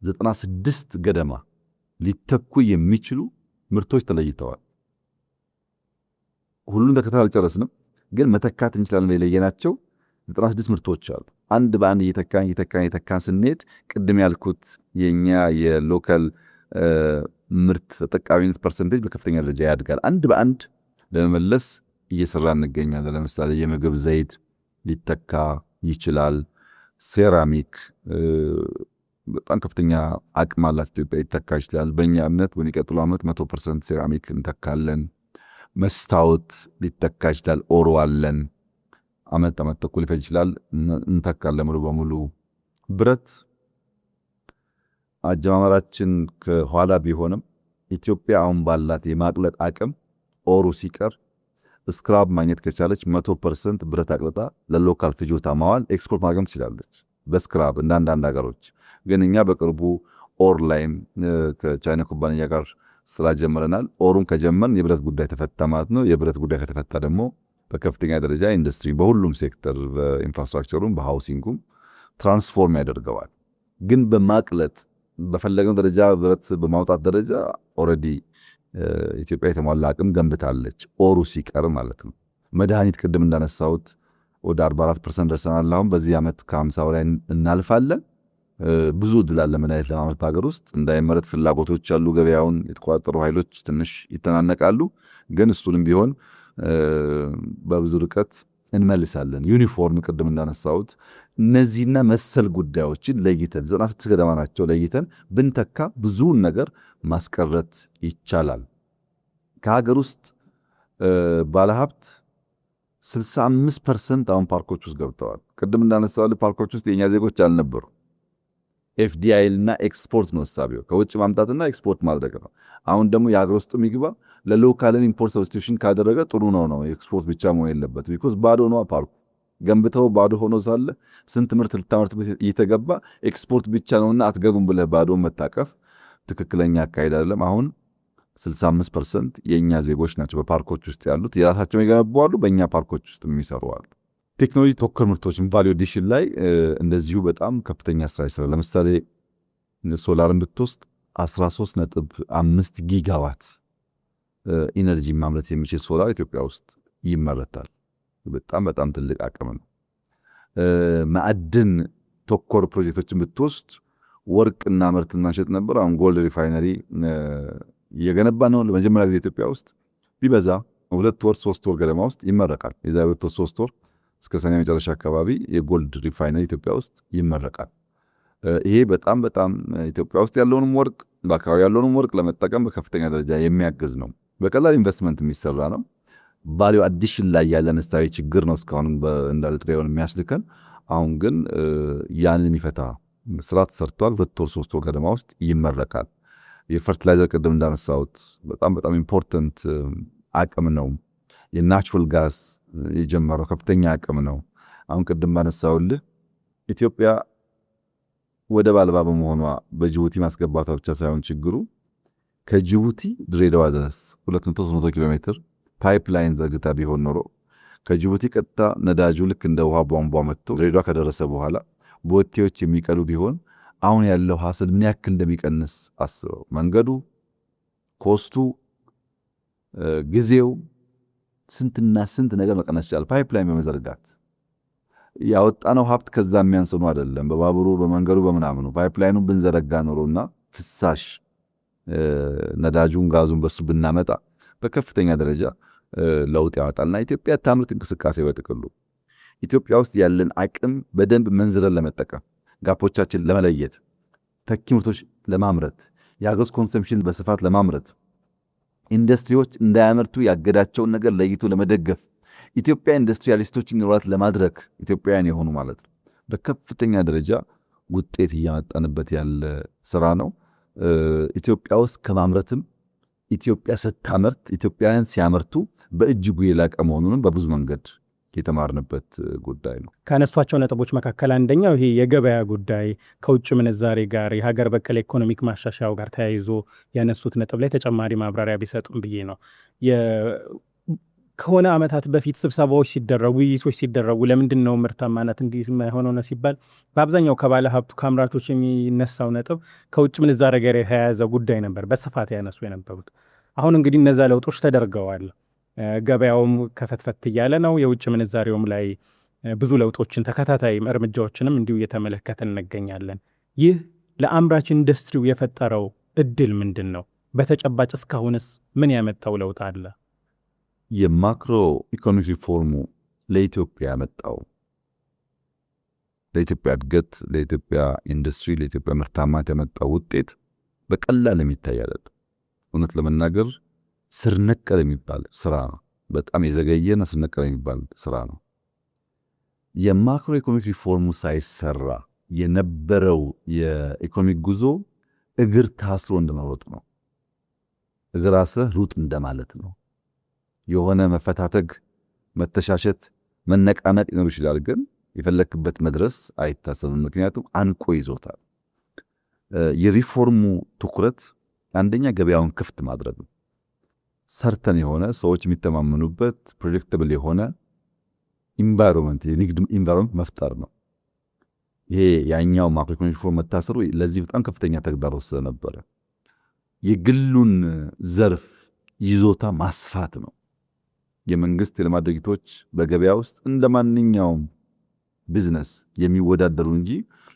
[SPEAKER 1] 96 ገደማ ሊተኩ የሚችሉ ምርቶች ተለይተዋል። ሁሉን ተከታታይ አልጨረስንም፣ ግን መተካት እንችላለን። የለየናቸው 96 ምርቶች አሉ። አንድ በአንድ እየተካን ስንሄድ ቅድም ያልኩት የኛ የሎካል ምርት ተጠቃሚነት ፐርሰንቴጅ በከፍተኛ ደረጃ ያድጋል። አንድ በአንድ ለመመለስ እየሰራ እንገኛለን። ለምሳሌ የምግብ ዘይት ሊተካ ይችላል። ሴራሚክ በጣም ከፍተኛ አቅም አላት ኢትዮጵያ፣ ሊተካ ይችላል። በእኛ እምነት በሚቀጥሉ ዓመት 100% ሴራሚክ እንተካለን። መስታወት ሊተካ ይችላል። ኦሮ አለን። ዓመት ተኩል ሊፈጅ ይችላል፣ እንተካለን ሙሉ በሙሉ። ብረት አጀማመራችን ከኋላ ቢሆንም ኢትዮጵያ አሁን ባላት የማቅለጥ አቅም ኦሩ ሲቀር ስክራብ ማግኘት ከቻለች 100% ብረት አቅልጣ ለሎካል ፍጆታ ማዋል ኤክስፖርት ማድረግ ትችላለች በስክራብ እንደ አንዳንድ ሀገሮች። ግን እኛ በቅርቡ ኦር ላይም ከቻይና ኩባንያ ጋር ስራ ጀምረናል። ኦሩን ከጀመርን የብረት ጉዳይ ተፈታ ማለት ነው። የብረት ጉዳይ ከተፈታ ደግሞ በከፍተኛ ደረጃ ኢንዱስትሪ በሁሉም ሴክተር በኢንፍራስትራክቸሩም በሃውሲንጉም ትራንስፎርም ያደርገዋል። ግን በማቅለጥ በፈለገው ደረጃ ብረት በማውጣት ደረጃ ኦልሬዲ ኢትዮጵያ የተሟላ አቅም ገንብታለች፣ ኦሩ ሲቀር ማለት ነው። መድኃኒት ቅድም እንዳነሳሁት ወደ 44% ደርሰናል። አሁን በዚህ ዓመት ከ50 በላይ እናልፋለን። ብዙ እድል አለ መድኃኒት ለማምረት በሀገር ውስጥ። እንዳይመረት ፍላጎቶች ያሉ ገበያውን የተቆጣጠሩ ኃይሎች ትንሽ ይተናነቃሉ። ግን እሱንም ቢሆን በብዙ ርቀት እንመልሳለን። ዩኒፎርም ቅድም እንዳነሳሁት እነዚህና መሰል ጉዳዮችን ለይተን 96 ገደማ ናቸው ለይተን ብንተካ ብዙውን ነገር ማስቀረት ይቻላል። ከሀገር ውስጥ ባለሀብት 65% አሁን ፓርኮች ውስጥ ገብተዋል። ቅድም እንዳነሳው ፓርኮች ውስጥ የኛ ዜጎች አልነበሩ። ኤፍዲአይ እና ኤክስፖርት ነው እሳቤው፣ ከውጭ ማምጣትና ኤክስፖርት ማድረግ ነው። አሁን ደግሞ የሀገር ውስጥ የሚግባ ለሎካልን ኢምፖርት ሰብስቲቱሽን ካደረገ ጥሩ ነው። ኤክስፖርት ብቻ መሆን የለበት። ቢኮዝ ባዶ ነው ፓርኩ። ገንብተው ባዶ ሆኖ ሳለ ስንት ምርት ልታመርትበት እየተገባ ኤክስፖርት ብቻ ነውና አትገቡም ብለህ ባዶ መታቀፍ ትክክለኛ አካሄድ አይደለም። አሁን 65% የእኛ ዜጎች ናቸው በፓርኮች ውስጥ ያሉት። የራሳቸውን የገነቡ አሉ፣ በእኛ ፓርኮች ውስጥ የሚሰሩ አሉ። ቴክኖሎጂ ተኮር ምርቶችን ቫልዩ አዲሽን ላይ እንደዚሁ በጣም ከፍተኛ ስራ ይሰራል። ለምሳሌ ሶላርን ብትወስድ 13.5 ጊጋዋት ኢነርጂ ማምረት የሚችል ሶላር ኢትዮጵያ ውስጥ ይመረታል። በጣም ትልቅ አቅም ነው። ማዕድን ተኮር ፕሮጀክቶችን ብትወስድ ወርቅና ምርትና ሸጥ ነበር። አሁን ጎልድ ሪፋይነሪ እየገነባ ነው። ለመጀመሪያ ጊዜ ኢትዮጵያ ውስጥ ቢበዛ 2 ወር 3 ወር ገደማ ውስጥ ይመረቃል። የዛሬ 2 ወር 3 ወር እስከ ሰኔ መጨረሻ አካባቢ የጎልድ ሪፋይነሪ ኢትዮጵያ ውስጥ ይመረቃል። ይሄ በጣም ኢትዮጵያ ውስጥ ያለውንም ወርቅ በአካባቢ ያለውንም ወርቅ ለመጠቀም በከፍተኛ ደረጃ የሚያግዝ ነው። በቀላል ኢንቨስትመንት የሚሰራ ነው። ቫልዩ አዲሽን ላይ ያለ አነስታዊ ችግር ነው እስካሁን እንዳለ ጥሬውን የሚያስልከን። አሁን ግን ያንን የሚፈታ ስራ ተሰርቷል። 2 ወር 3 ወር ገደማ ውስጥ ይመረቃል። የፈርቲላይዘር ቅድም እንዳነሳሁት በጣም በጣም ኢምፖርታንት አቅም ነው። የናቹራል ጋዝ የጀመረው ከፍተኛ አቅም ነው። አሁን ቅድም ባነሳሁልህ ኢትዮጵያ ወደብ አልባ በመሆኗ በጅቡቲ ማስገባቷ ብቻ ሳይሆን ችግሩ ከጅቡቲ ድሬዳዋ ድረስ 200 ኪሎ ሜትር ፓይፕላይን ዘርግታ ቢሆን ኖሮ ከጅቡቲ ቀጥታ ነዳጁ ልክ እንደ ውሃ ቧንቧ መጥቶ ድሬዳዋ ከደረሰ በኋላ ቦቴዎች የሚቀዱ ቢሆን አሁን ያለው ሐሰል ምን ያክል እንደሚቀንስ አስበው። መንገዱ፣ ኮስቱ፣ ጊዜው ስንትና ስንት ነገር መቀነስ ይችላል። ፓይፕላይን በመዘርጋት ያወጣነው ሀብት ከዛ የሚያንስኑ አይደለም። በባቡሩ በመንገዱ በምናምኑ ፓይፕላይኑ ብንዘረጋ ኖሮና ፍሳሽ ነዳጁን ጋዙን በሱ ብናመጣ በከፍተኛ ደረጃ ለውጥ ያመጣልና ኢትዮጵያ ታምርት እንቅስቃሴ በጥቅሉ ኢትዮጵያ ውስጥ ያለን አቅም በደንብ መንዝረን ለመጠቀም ጋፖቻችን ለመለየት ተኪ ምርቶች ለማምረት የሀገር ውስጥ ኮንሰምፕሽን በስፋት ለማምረት ኢንዱስትሪዎች እንዳያመርቱ ያገዳቸውን ነገር ለይቶ ለመደገፍ ኢትዮጵያ ኢንዱስትሪያሊስቶች እንዲኖራት ለማድረግ ኢትዮጵያውያን የሆኑ ማለት ነው በከፍተኛ ደረጃ ውጤት እያመጣንበት ያለ ስራ ነው። ኢትዮጵያ ውስጥ ከማምረትም ኢትዮጵያ ስታመርት ኢትዮጵያውያን ሲያመርቱ በእጅጉ የላቀ መሆኑንም በብዙ መንገድ የተማርንበት ጉዳይ ነው።
[SPEAKER 2] ካነሷቸው ነጥቦች መካከል አንደኛው ይሄ የገበያ ጉዳይ ከውጭ ምንዛሬ ጋር የሀገር በቀል ኢኮኖሚክ ማሻሻያው ጋር ተያይዞ ያነሱት ነጥብ ላይ ተጨማሪ ማብራሪያ ቢሰጡም ብዬ ነው። ከሆነ ዓመታት በፊት ስብሰባዎች ሲደረጉ ውይይቶች ሲደረጉ ለምንድን ነው ምርታማነት እንዲህ ሆነው ነው ሲባል በአብዛኛው ከባለ ሀብቱ ከአምራቾች የሚነሳው ነጥብ ከውጭ ምንዛሬ ጋር የተያያዘ ጉዳይ ነበር በስፋት ያነሱ የነበሩት። አሁን እንግዲህ እነዛ ለውጦች ተደርገዋል። ገበያውም ከፈትፈት እያለ ነው። የውጭ ምንዛሬውም ላይ ብዙ ለውጦችን ተከታታይ እርምጃዎችንም እንዲሁ እየተመለከትን እንገኛለን። ይህ ለአምራች ኢንዱስትሪው የፈጠረው እድል ምንድን ነው? በተጨባጭ እስካሁንስ ምን ያመጣው ለውጥ አለ?
[SPEAKER 1] የማክሮ ኢኮኖሚክ ሪፎርሙ ለኢትዮጵያ ያመጣው ለኢትዮጵያ እድገት፣ ለኢትዮጵያ ኢንዱስትሪ፣ ለኢትዮጵያ ምርታማነት ያመጣው ውጤት በቀላል የሚታይ አይደለም። እውነት ለመናገር ስር ነቀል የሚባል ስራ ነው። በጣም የዘገየና ስር ነቀል የሚባል ስራ ነው። የማክሮ ኢኮኖሚክ ሪፎርሙ ሳይሰራ የነበረው የኢኮኖሚክ ጉዞ እግር ታስሮ እንደመሮጥ ነው። እግር አስረህ ሩጥ እንደማለት ነው። የሆነ መፈታተግ፣ መተሻሸት፣ መነቃነቅ ይኖር ይችላል፣ ግን የፈለክበት መድረስ አይታሰብም። ምክንያቱም አንቆ ይዞታል። የሪፎርሙ ትኩረት አንደኛ ገበያውን ክፍት ማድረግ ነው። ሰርተን የሆነ ሰዎች የሚተማመኑበት ፕሬዲክተብል የሆነ ኢንቫይሮንመንት የንግድ ኢንቫይሮንመንት መፍጠር ነው። ይሄ ያኛው ማክሮ ኢኮኖሚክ ሪፎርም መታሰሩ ለዚህ በጣም ከፍተኛ ተግዳሮት ስለነበረ የግሉን ዘርፍ ይዞታ ማስፋት ነው። የመንግስት የልማት ድርጅቶች በገበያ ውስጥ እንደ ማንኛውም ቢዝነስ የሚወዳደሩ እንጂ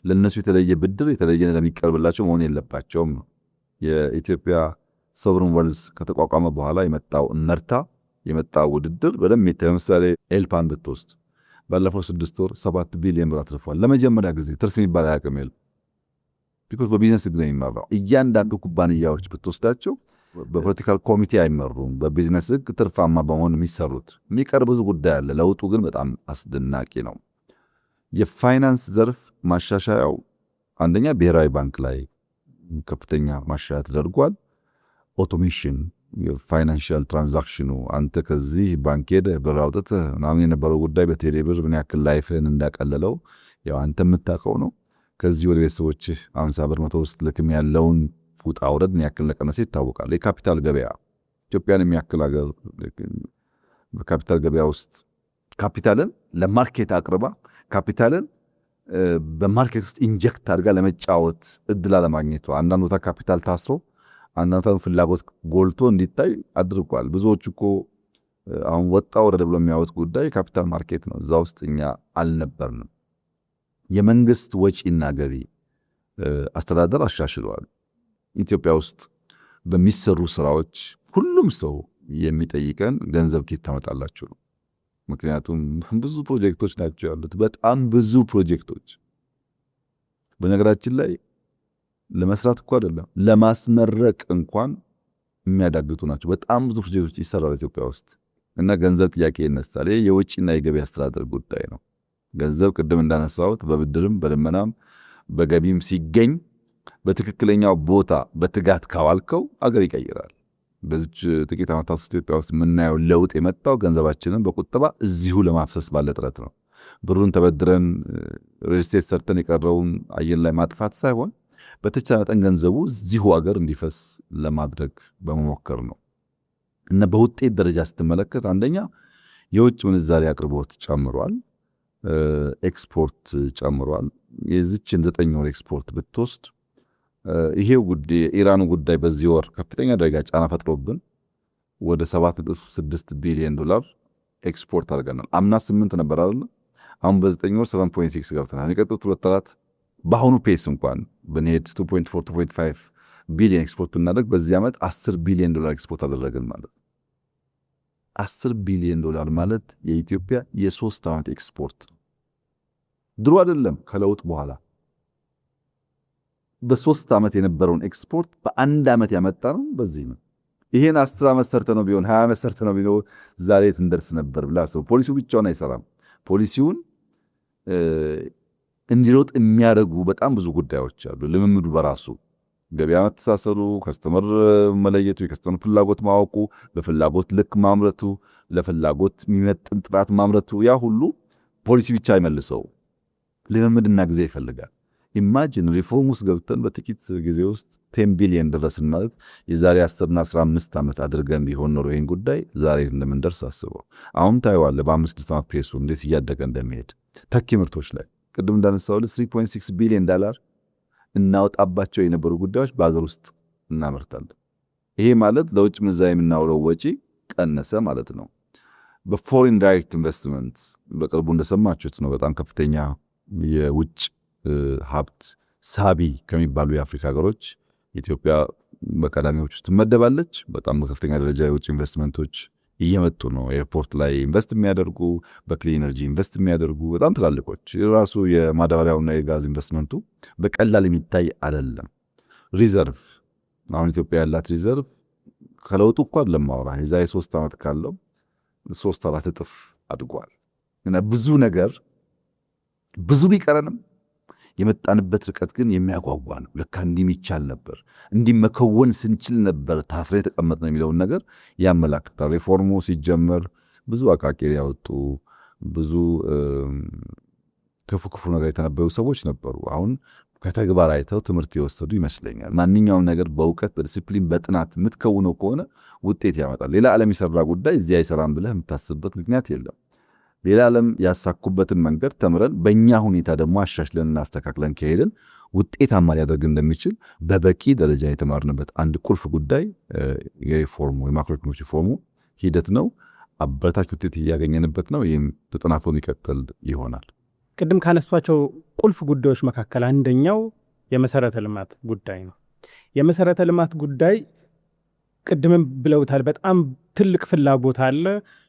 [SPEAKER 1] ለነሱ የተለየ ብድር የተለየ ለሚቀርብላቸው መሆን የለባቸውም ነው። የኢትዮጵያ ሶቨረን ዌልዝ ከተቋቋመ በኋላ የመጣው እመርታ የመጣው ውድድር በደንብ ለምሳሌ ኤልፓን ብትወስድ ባለፈው 6 ወር 7 ቢሊዮን ብር አትርፏል። ለመጀመሪያ ጊዜ ትርፍ የሚባል አያውቅም የለም። ቢኮዝ በቢዝነስ ህግ ነው የሚመራው። እያንዳንዱ ኩባንያዎች ብትወስዳቸው በፖለቲካል ኮሚቴ አይመሩም። በቢዝነስ ህግ ትርፋማ በመሆን የሚሰሩት የሚቀር ብዙ ጉዳይ አለ። ለውጡ ግን በጣም አስደናቂ ነው። የፋይናንስ ዘርፍ ማሻሻያው አንደኛ ብሔራዊ ባንክ ላይ ከፍተኛ ማሻሻያ ተደርጓል። ኦቶሜሽን የፋይናንሻል ትራንዛክሽኑ አንተ ከዚህ ባንክ ሄደህ ብር አውጥተህ ምናምን የነበረው ጉዳይ በቴሌ ብር ምን ያክል ላይፍህን እንዳቀለለው ያው አንተ የምታውቀው ነው። ከዚህ ወደ ቤተሰቦችህ 50 ብር 100 ውስጥ ልክም ያለውን ፉጣ ውረድ ምን ያክል ለቀነሰ ይታወቃል። የካፒታል ገበያ ኢትዮጵያን የሚያክል ሀገር በካፒታል ገበያ ውስጥ ካፒታልን ለማርኬት አቅርባ ካፒታልን በማርኬት ውስጥ ኢንጀክት አድርጋ ለመጫወት እድል አለማግኘቷ አንዳንድ ቦታ ካፒታል ታስሮ አንዳንድ ፍላጎት ጎልቶ እንዲታይ አድርጓል። ብዙዎች እኮ አሁን ወጣ ወረደ ብሎ የሚያወጥ ጉዳይ ካፒታል ማርኬት ነው። እዛ ውስጥ እኛ አልነበርንም። የመንግስት ወጪና ገቢ አስተዳደር አሻሽለዋል። ኢትዮጵያ ውስጥ በሚሰሩ ስራዎች ሁሉም ሰው የሚጠይቀን ገንዘብ ኬት ታመጣላችሁ ነው። ምክንያቱም ብዙ ፕሮጀክቶች ናቸው ያሉት፣ በጣም ብዙ ፕሮጀክቶች። በነገራችን ላይ ለመስራት እኮ አይደለም ለማስመረቅ እንኳን የሚያዳግቱ ናቸው። በጣም ብዙ ፕሮጀክቶች ይሰራል ኢትዮጵያ ውስጥ እና ገንዘብ ጥያቄ ይነሳል። ይህ የውጭና የገቢ አስተዳደር ጉዳይ ነው። ገንዘብ ቅድም እንዳነሳሁት በብድርም በልመናም በገቢም ሲገኝ በትክክለኛው ቦታ በትጋት ካዋልከው አገር ይቀይራል። በዚች ጥቂት ዓመታት ውስጥ ኢትዮጵያ ውስጥ የምናየው ለውጥ የመጣው ገንዘባችንን በቁጠባ እዚሁ ለማፍሰስ ባለ ጥረት ነው። ብሩን ተበድረን ሪልስቴት ሰርተን የቀረውን አየር ላይ ማጥፋት ሳይሆን በተቻለ መጠን ገንዘቡ እዚሁ አገር እንዲፈስ ለማድረግ በመሞከር ነው እና በውጤት ደረጃ ስትመለከት አንደኛ የውጭ ምንዛሪ አቅርቦት ጨምሯል፣ ኤክስፖርት ጨምሯል። የዚችን 9 ወር ኤክስፖርት ብትወስድ ይሄው ጉዳይ የኢራኑ ጉዳይ በዚህ ወር ከፍተኛ ደረጃ ጫና ፈጥሮብን ወደ 7.6 ቢሊዮን ዶላር ኤክስፖርት አድርገናል። አምና 8 ነበር አይደል? አሁን በ9 ወር 7.6 ገብተናል። የቀጡት 2 ወራት በአሁኑ ፔስ እንኳን ብንሄድ 2.4 2.5 ቢሊዮን ኤክስፖርት ብናደርግ በዚህ ዓመት 10 ቢሊዮን ዶላር ኤክስፖርት አደረግን ማለት 10 ቢሊዮን ዶላር ማለት የኢትዮጵያ የ3 ዓመት ኤክስፖርት ድሮ አይደለም ከለውጥ በኋላ በ3 ዓመት የነበረውን ኤክስፖርት በአንድ ዓመት ያመጣ ነው። በዚህ ነው ይሄን 10 ዓመት ሰርተ ነው ቢሆን 20 ዓመት ሰርተ ነው ቢሆን ዛሬ እንደርስ ነበር ብላ ሰው ፖሊሲው ብቻውን አይሰራም። ፖሊሲውን እንዲሮጥ የሚያደርጉ በጣም ብዙ ጉዳዮች አሉ። ልምምዱ በራሱ ገበያ መተሳሰሩ፣ ከስተመር መለየቱ፣ የከስተመር ፍላጎት ማወቁ፣ በፍላጎት ልክ ማምረቱ፣ ለፍላጎት የሚመጥን ጥራት ማምረቱ፣ ያ ሁሉ ፖሊሲ ብቻ አይመልሰው፣ ልምምድና ጊዜ ይፈልጋል። ኢማጂን ሪፎርም ውስጥ ገብተን በጥቂት ጊዜ ውስጥ 10 ቢሊዮን ደረስን ማለት የዛሬ 10 እና 15 ዓመት አድርገን ቢሆን ኖሮ ይህን ጉዳይ ዛሬ እንደምንደርስ አስበው። አሁን ታየዋለ በ5 ዓመት ፔሱ እንዴት እያደገ እንደሚሄድ ተኪ ምርቶች ላይ ቅድም እንዳነሳው 3.6 ቢሊዮን ዶላር እናወጣባቸው የነበሩ ጉዳዮች በአገር ውስጥ እናመርታለን። ይሄ ማለት ለውጭ ምንዛሪ የምናውለው ወጪ ቀነሰ ማለት ነው። በፎሪን ዳይሬክት ኢንቨስትመንት በቅርቡ እንደሰማችሁት ነው በጣም ከፍተኛ የውጭ ሀብት ሳቢ ከሚባሉ የአፍሪካ ሀገሮች ኢትዮጵያ በቀዳሚዎች ውስጥ ትመደባለች። በጣም በከፍተኛ ደረጃ የውጭ ኢንቨስትመንቶች እየመጡ ነው። ኤርፖርት ላይ ኢንቨስት የሚያደርጉ፣ በክሊን ኤነርጂ ኢንቨስት የሚያደርጉ በጣም ትላልቆች። ራሱ የማዳበሪያውና የጋዝ ኢንቨስትመንቱ በቀላል የሚታይ አይደለም። ሪዘርቭ አሁን ኢትዮጵያ ያላት ሪዘርቭ ከለውጡ እኮ ለማውራ የዛሬ 3 ዓመት ካለው 3-4 እጥፍ አድጓል እና ብዙ ነገር ብዙ ቢቀረንም የመጣንበት ርቀት ግን የሚያጓጓ ነው። ለካ እንዲሚቻል ነበር፣ እንዲመከወን ስንችል ነበር ታስረን የተቀመጥነው የሚለውን ነገር ያመላክታል። ሪፎርሙ ሲጀመር ብዙ አቃቂር ያወጡ ብዙ ክፉ ነገር የተነበዩ ሰዎች ነበሩ። አሁን ከተግባር አይተው ትምህርት የወሰዱ ይመስለኛል። ማንኛውም ነገር በእውቀት በዲሲፕሊን በጥናት የምትከውነው ከሆነ ውጤት ያመጣል። ሌላ ዓለም የሰራ ጉዳይ እዚህ አይሰራም ብለህ የምታስብበት ምክንያት የለም። ሌላ ዓለም ያሳኩበትን መንገድ ተምረን በእኛ ሁኔታ ደግሞ አሻሽለን እናስተካክለን ከሄድን ውጤታማ ሊያደርግ እንደሚችል በበቂ ደረጃ የተማርንበት አንድ ቁልፍ ጉዳይ የሪፎርሙ የማክሮ ኢኮኖሚክ ሪፎርሙ ሂደት ነው። አበረታች ውጤት እያገኘንበት ነው። ይህም ተጠናክሮ የሚቀጥል ይሆናል።
[SPEAKER 2] ቅድም ካነሷቸው ቁልፍ ጉዳዮች መካከል አንደኛው የመሰረተ ልማት ጉዳይ ነው። የመሰረተ ልማት ጉዳይ ቅድምም ብለውታል፣ በጣም ትልቅ ፍላጎት አለ።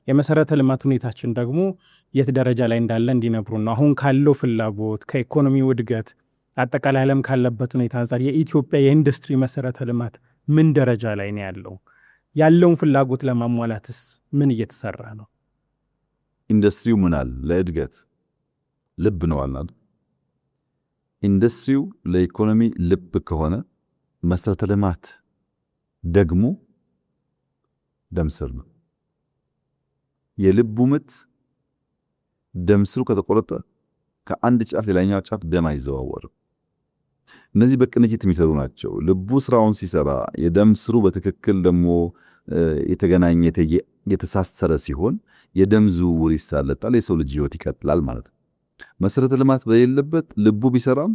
[SPEAKER 2] የመሰረተ ልማት ሁኔታችን ደግሞ የት ደረጃ ላይ እንዳለ እንዲነግሩ ነው። አሁን ካለው ፍላጎት ከኢኮኖሚው እድገት አጠቃላይ ዓለም ካለበት ሁኔታ አንጻር የኢትዮጵያ የኢንዱስትሪ መሰረተ ልማት ምን ደረጃ ላይ ነው ያለው? ያለውን ፍላጎት ለማሟላትስ ምን እየተሰራ ነው?
[SPEAKER 1] ኢንዱስትሪው ምናል ለእድገት ልብ ነው አልናል። ኢንዱስትሪው ለኢኮኖሚ ልብ ከሆነ መሰረተ ልማት ደግሞ ደም ስር ነው። የልቡ ምት ደም ስሩ ከተቆረጠ ከአንድ ጫፍ ሌላኛው ጫፍ ደም አይዘዋወርም። እነዚህ በቅንጅት የሚሰሩ ናቸው። ልቡ ስራውን ሲሰራ የደም ስሩ በትክክል ደግሞ የተገናኘ የተሳሰረ ሲሆን የደም ዝውውር ይሳለጣል፣ የሰው ልጅ ህይወት ይቀጥላል ማለት ነው። መሰረተ ልማት በሌለበት ልቡ ቢሰራም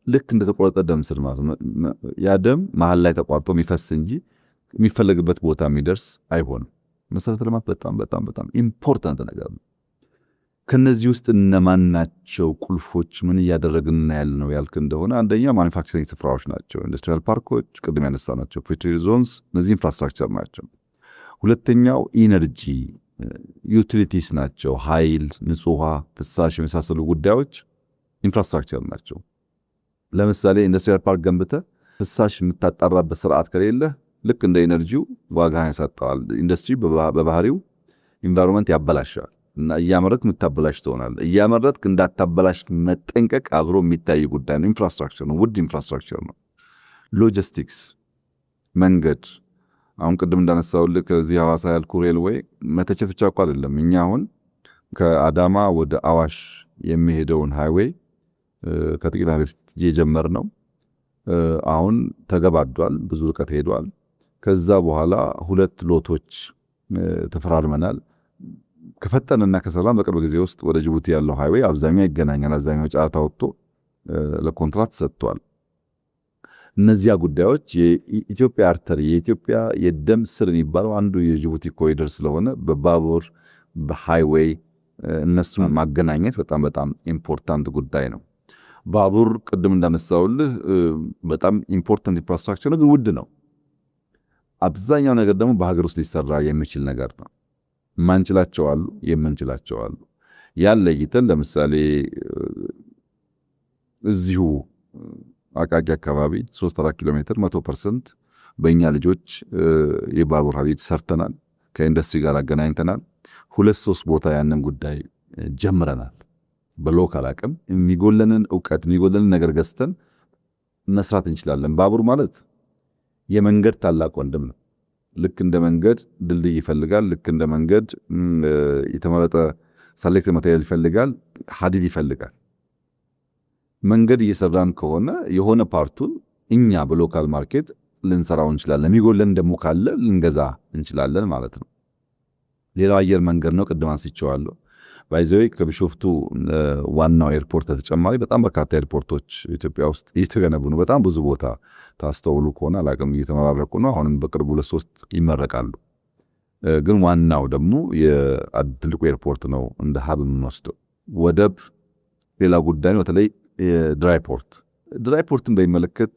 [SPEAKER 1] ልክ እንደተቆረጠ ደም ስር ማለት ነው። ያ ደም መሀል ላይ ተቋርጦ የሚፈስ እንጂ የሚፈለግበት ቦታ የሚደርስ አይሆንም። መሰረተ ልማት በጣም በጣም በጣም ኢምፖርታንት ነገር ነው። ከነዚህ ውስጥ እነማን ናቸው ቁልፎች? ምን እያደረግን ያለ ነው ያልክ እንደሆነ አንደኛ ማኒፋክቸሪንግ ስፍራዎች ናቸው፣ ኢንዱስትሪያል ፓርኮች፣ ቅድም ያነሳ ናቸው ፍሪ ዞንስ፣ እነዚህ ኢንፍራስትራክቸር ናቸው። ሁለተኛው ኢነርጂ ዩቲሊቲስ ናቸው፣ ኃይል፣ ንጹህ ውሃ፣ ፍሳሽ የመሳሰሉ ጉዳዮች ኢንፍራስትራክቸር ናቸው። ለምሳሌ ኢንዱስትሪያል ፓርክ ገንብተ ፍሳሽ የምታጣራበት ስርዓት ከሌለ ልክ እንደ ኢነርጂው ዋጋ ያሳጣዋል። ኢንዱስትሪ በባህሪው ኢንቫይሮንመንት ያበላሻል። እና እያመረትክ የምታበላሽ ትሆናለህ። እያመረትክ እንዳታበላሽ መጠንቀቅ አብሮ የሚታይ ጉዳይ ነው። ኢንፍራስትራክቸር ነው፣ ውድ ኢንፍራስትራክቸር ነው። ሎጂስቲክስ፣ መንገድ፣ አሁን ቅድም እንዳነሳውልህ ከዚህ ሐዋሳ ያልኩ ሬልዌይ መተቸት ብቻ እኮ አይደለም። እኛ አሁን ከአዳማ ወደ አዋሽ የሚሄደውን ሃይዌይ ከጥቂት በፊት የጀመርነው አሁን ተገባዷል፣ ብዙ ርቀት ሄዷል። ከዛ በኋላ 2 ሎቶች ተፈራርመናል። ከፈጠንና ከሰላም በቅርብ ጊዜ ውስጥ ወደ ጅቡቲ ያለው ሃይዌይ አብዛኛው ይገናኛል። አብዛኛው ጨረታ ወጥቶ ለኮንትራት ሰጥቷል። እነዚያ ጉዳዮች የኢትዮጵያ አርተሪ የኢትዮጵያ የደም ስር የሚባለው አንዱ የጅቡቲ ኮሪደር ስለሆነ በባቡር በሃይዌይ እነሱን ማገናኘት በጣም በጣም ኢምፖርታንት ጉዳይ ነው። ባቡር ቅድም እንዳነሳውልህ በጣም ኢምፖርታንት ኢንፍራስትራክቸር ነው፣ ግን ውድ ነው። አብዛኛው ነገር ደግሞ በሀገር ውስጥ ሊሰራ የሚችል ነገር ነው። ማንችላቸው አሉ፣ የምንችላቸው አሉ። ያን ለይተን ለምሳሌ እዚሁ አቃቂ አካባቢ 3-4 ኪሎ ሜትር 100% በእኛ ልጆች የባቡር ሀዲድ ሰርተናል። ከኢንዱስትሪ ጋር አገናኝተናል። 2-3 ቦታ ያንን ጉዳይ ጀምረናል። በሎካል አቅም የሚጎለንን እውቀት የሚጎለንን ነገር ገዝተን መስራት እንችላለን። ባቡር ማለት የመንገድ ታላቅ ወንድም ነው። ልክ እንደ መንገድ ድልድይ ይፈልጋል። ልክ እንደ መንገድ የተመረጠ ሰሌክት ማቴሪያል ይፈልጋል፣ ሀዲድ ይፈልጋል። መንገድ እየሰራን ከሆነ የሆነ ፓርቱን እኛ በሎካል ማርኬት ልንሰራው እንችላለን። የሚጎለን ደግሞ ካለ ልንገዛ እንችላለን ማለት ነው። ሌላው አየር መንገድ ነው። ቅድም አንስቼዋለሁ። ባይዘዌ ከቢሾፍቱ ዋናው ኤርፖርት ተጨማሪ በጣም በርካታ ኤርፖርቶች ኢትዮጵያ ውስጥ እየተገነቡ ነው። በጣም ብዙ ቦታ ታስተውሉ ከሆነ አላቅም እየተመራረቁ ነው። አሁንም በቅርቡ 2-3 ይመረቃሉ። ግን ዋናው ደግሞ የትልቁ ኤርፖርት ነው እንደ ሀብ የምንወስደው። ወደብ ሌላ ጉዳይ ነው። በተለይ ድራይ ፖርትን በሚመለከት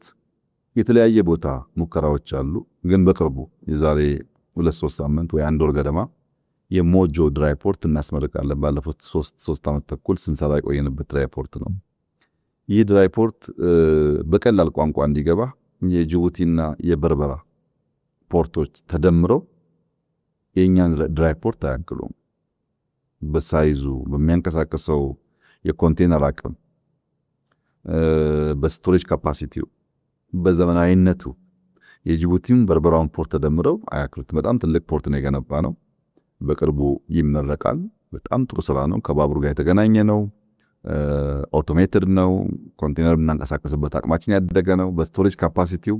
[SPEAKER 1] የተለያየ ቦታ ሙከራዎች አሉ። ግን በቅርቡ የዛሬ 2-3 ሳምንት ወይ 1 ወር ገደማ የሞጆ ድራይ ፖርት እናስመርቃለን። ባለፉት 3 ዓመት ተኩል ስንሰራ የቆየንበት ድራይ ፖርት ነው። ይህ ድራይ ፖርት በቀላል ቋንቋ እንዲገባ የጅቡቲና የበርበራ ፖርቶች ተደምረው የእኛን ድራይ ፖርት አያክሉም። በሳይዙ፣ በሚያንቀሳቀሰው የኮንቴነር አቅም፣ በስቶሬጅ ካፓሲቲው፣ በዘመናዊነቱ የጅቡቲም በርበራውን ፖርት ተደምረው አያክሉት። በጣም ትልቅ ፖርት ነው የገነባ ነው። በቅርቡ ይመረቃል። በጣም ጥሩ ስራ ነው። ከባቡር ጋር የተገናኘ ነው። ኦቶሜትድ ነው። ኮንቴነር የምናንቀሳቀስበት አቅማችን ያደገ ነው። በስቶሬጅ ካፓሲቲው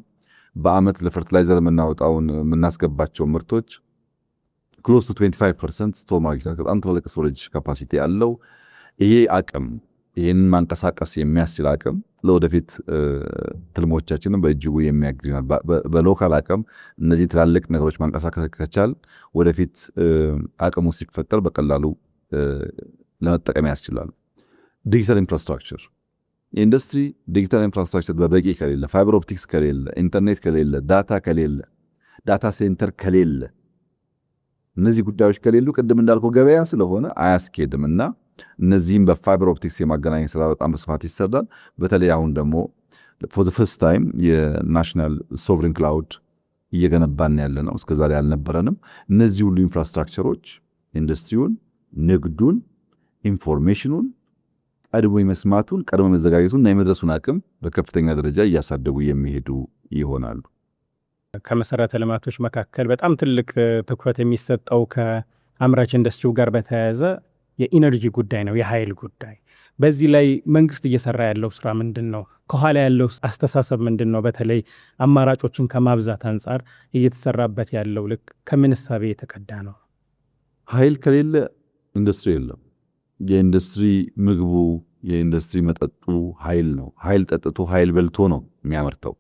[SPEAKER 1] በአመት ለፈርቲላይዘር የምናስገባቸው ምርቶች ክሎስ ቱ 25% ስቶር ማርኬት በጣም ትልቅ ስቶሬጅ ካፓሲቲ ያለው ይሄ አቅም ይህንን ማንቀሳቀስ የሚያስችል አቅም ለወደፊት ትልሞቻችንን በእጅጉ የሚያግዝ በሎካል አቅም እነዚህ ትላልቅ ነገሮች ማንቀሳቀስ ከቻል ወደፊት አቅሙ ሲፈጠር በቀላሉ ለመጠቀም ያስችላል። ዲጂታል ኢንፍራስትራክቸር ኢንዱስትሪ ዲጂታል ኢንፍራስትራክቸር በበቂ ከሌለ፣ ፋይበር ኦፕቲክስ ከሌለ፣ ኢንተርኔት ከሌለ፣ ዳታ ከሌለ፣ ዳታ ሴንተር ከሌለ፣ እነዚህ ጉዳዮች ከሌሉ ቅድም እንዳልከው ገበያ ስለሆነ አያስኬድም እና እነዚህም በፋይበር ኦፕቲክስ የማገናኘት ስራ በጣም በስፋት ይሰራል። በተለይ አሁን ደግሞ ፎር ዘ ፈርስት ታይም የናሽናል ሶቨሪን ክላውድ እየገነባን ያለ ነው። እስከዛሬ አልነበረንም። እነዚህ ሁሉ ኢንፍራስትራክቸሮች ኢንዱስትሪውን፣ ንግዱን፣ ኢንፎርሜሽኑን ቀድሞ የመስማቱን ቀድሞ መዘጋጀቱን እና የመድረሱን አቅም በከፍተኛ ደረጃ እያሳደጉ የሚሄዱ ይሆናሉ።
[SPEAKER 2] ከመሰረተ ልማቶች መካከል በጣም ትልቅ ትኩረት የሚሰጠው ከአምራች ኢንዱስትሪው ጋር በተያያዘ የኢነርጂ ጉዳይ ነው፣ የኃይል ጉዳይ። በዚህ ላይ መንግስት እየሰራ ያለው ስራ ምንድን ነው? ከኋላ ያለው አስተሳሰብ ምንድን ነው? በተለይ አማራጮችን ከማብዛት አንጻር እየተሰራበት ያለው ልክ ከምን እሳቤ የተቀዳ ነው?
[SPEAKER 1] ኃይል ከሌለ ኢንዱስትሪ የለም። የኢንዱስትሪ ምግቡ፣ የኢንዱስትሪ መጠጡ ኃይል ነው። ኃይል ጠጥቶ ኃይል በልቶ ነው የሚያመርተው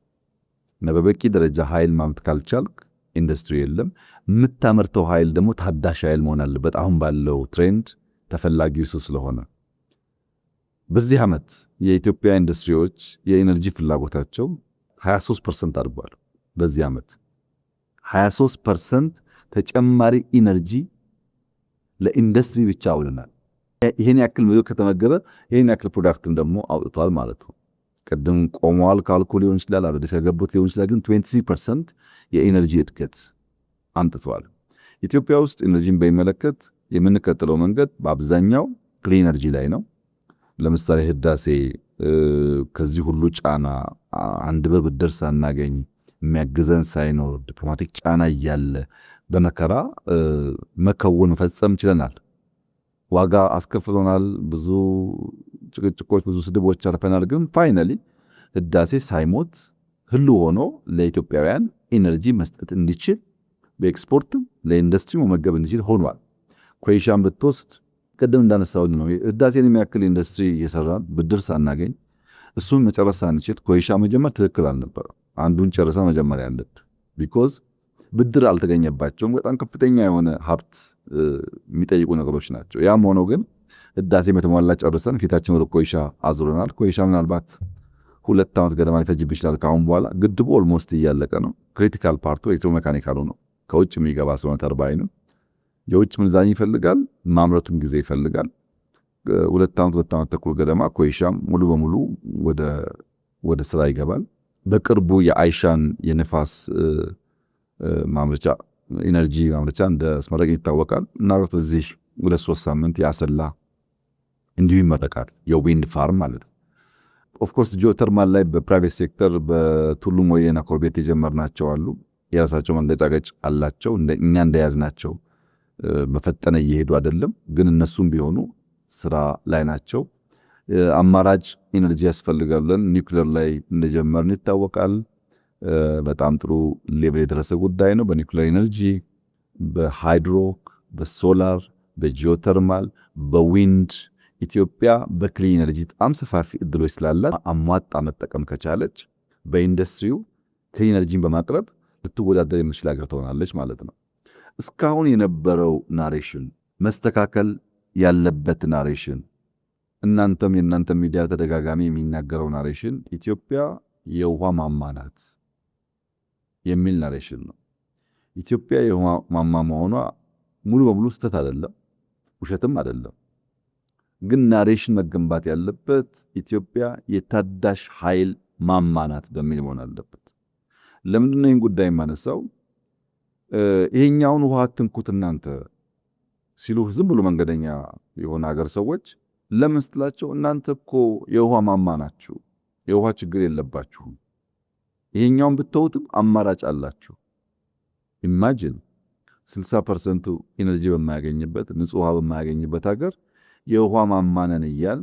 [SPEAKER 1] እና በበቂ ደረጃ ኃይል ማምረት ካልቻልክ ኢንዱስትሪ የለም። የምታመርተው ኃይል ደግሞ ታዳሽ ኃይል መሆን አለበት። አሁን ባለው ትሬንድ ተፈላጊው እሱ ስለሆነ በዚህ ዓመት የኢትዮጵያ ኢንዱስትሪዎች የኢነርጂ ፍላጎታቸው 23% አድጓል። በዚህ ዓመት 23% ተጨማሪ ኢነርጂ ለኢንዱስትሪ ብቻ አውለናል። ይሄን ያክል ምግብ ከተመገበ ይሄን ያክል ፕሮዳክትን ደግሞ አውጥቷል ማለት ነው። ቅድም ቆመዋል ካልኩ ሊሆን ይችላል፣ አዲስ ያገቡት ሊሆን ይችላል። ግን 23% የኢነርጂ እድገት አምጥቷል። ኢትዮጵያ ውስጥ ኢነርጂን በሚመለከት የምንከተለው መንገድ በአብዛኛው ክሊን ኤነርጂ ላይ ነው። ለምሳሌ ህዳሴ ከዚህ ሁሉ ጫና አንድ ብር ብድር ሳናገኝ የሚያግዘን ሳይኖር ዲፕሎማቲክ ጫና እያለ በመከራ መከወን መፈጸም ችለናል። ዋጋ አስከፍሎናል። ብዙ ጭቅጭቆች፣ ብዙ ስድቦች አልፈናል። ግን ፋይናሊ ህዳሴ ሳይሞት ህልው ሆኖ ለኢትዮጵያውያን ኢነርጂ መስጠት እንዲችል በኤክስፖርትም ለኢንዱስትሪ መመገብ እንዲችል ሆኗል። ኮይሻን ብትወስድ ቅድም እንዳነሳው ነው ህዳሴን የሚያክል ኢንዱስትሪ እየሰራን ብድር ሳናገኝ እሱን መጨረስ ሳንችል ኮይሻ መጀመር ትክክል አልነበረም። አንዱን ጨርሳ መጀመሪያ ያለብን ቢኮዝ ብድር አልተገኘባቸውም። በጣም ከፍተኛ የሆነ ሀብት የሚጠይቁ ነገሮች ናቸው። ያም ሆኖ ግን ህዳሴ በተሟላ ጨርሰን ፊታችን ወደ ኮይሻ አዙረናል። ኮይሻ ምናልባት 2 ዓመት ገደማ ሊፈጅብ ይችላል። ከአሁን በኋላ ግድቡ ኦልሞስት እያለቀ ነው። ክሪቲካል ፓርቱ ኤሌክትሮሜካኒካሉ ነው። ከውጭ የሚገባ ስለሆነ ተርባይኑ የውጭ ምንዛኝ ይፈልጋል፣ ማምረቱም ጊዜ ይፈልጋል። 2 ዓመት ተኩል ገደማ ኮይሻም ሙሉ በሙሉ ወደ ስራ ይገባል። በቅርቡ የአይሻን የነፋስ ማምረቻ ኢነርጂ ማምረቻ እንደ አስመረቅ ይታወቃል እና በዚህ 2-3 ሳምንት ያሰላ እንዲሁ ይመረቃል። የዊንድ ፋርም ማለት ነው። ኦፍኮርስ ጂኦተርማል ላይ በፕራይቬት ሴክተር በቱሉ ሞዬና ኮርቤት የጀመርናቸው አሉ። የራሳቸው መንገጫገጭ አላቸው። እኛ እንደያዝናቸው በፈጠነ እየሄዱ አይደለም፣ ግን እነሱም ቢሆኑ ስራ ላይ ናቸው። አማራጭ ኢነርጂ ያስፈልጋለን። ኒውክሌር ላይ እንደጀመርን ይታወቃል። በጣም ጥሩ ሌቭል የደረሰ ጉዳይ ነው። በኒውክሌር ኢነርጂ፣ በሃይድሮ፣ በሶላር፣ በጂኦተርማል፣ በዊንድ ኢትዮጵያ በክሊን ኤነርጂ በጣም ሰፋፊ እድሎች ስላላት አሟጣ መጠቀም ከቻለች በኢንዱስትሪው ክሊን ኤነርጂን በማቅረብ ልትወዳደር የምትችል ሀገር ትሆናለች ማለት ነው። እስካሁን የነበረው ናሬሽን መስተካከል ያለበት ናሬሽን፣ እናንተም የእናንተ ሚዲያ ተደጋጋሚ የሚናገረው ናሬሽን ኢትዮጵያ የውሃ ማማ ናት የሚል ናሬሽን ነው። ኢትዮጵያ የውሃ ማማ መሆኗ ሙሉ በሙሉ ስህተት አይደለም፣ ውሸትም አይደለም። ግን ናሬሽን መገንባት ያለበት ኢትዮጵያ የታዳሽ ኃይል ማማ ናት በሚል መሆን አለበት። ለምንድነው ይህን ጉዳይ የማነሳው? ይሄኛውን ውሃ አትንኩት እናንተ ሲሉ ዝም ብሎ መንገደኛ የሆነ ሀገር ሰዎች ለምን ስትላቸው እናንተ እኮ የውሃ ማማ ናችሁ፣ የውሃ ችግር የለባችሁም፣ ይሄኛውን ብትተውትም አማራጭ አላችሁ። ኢማጂን 60% ኢነርጂ በማያገኝበት ንጹህ ውሃ በማያገኝበት ሀገር የውሃ ማማ ነን እያል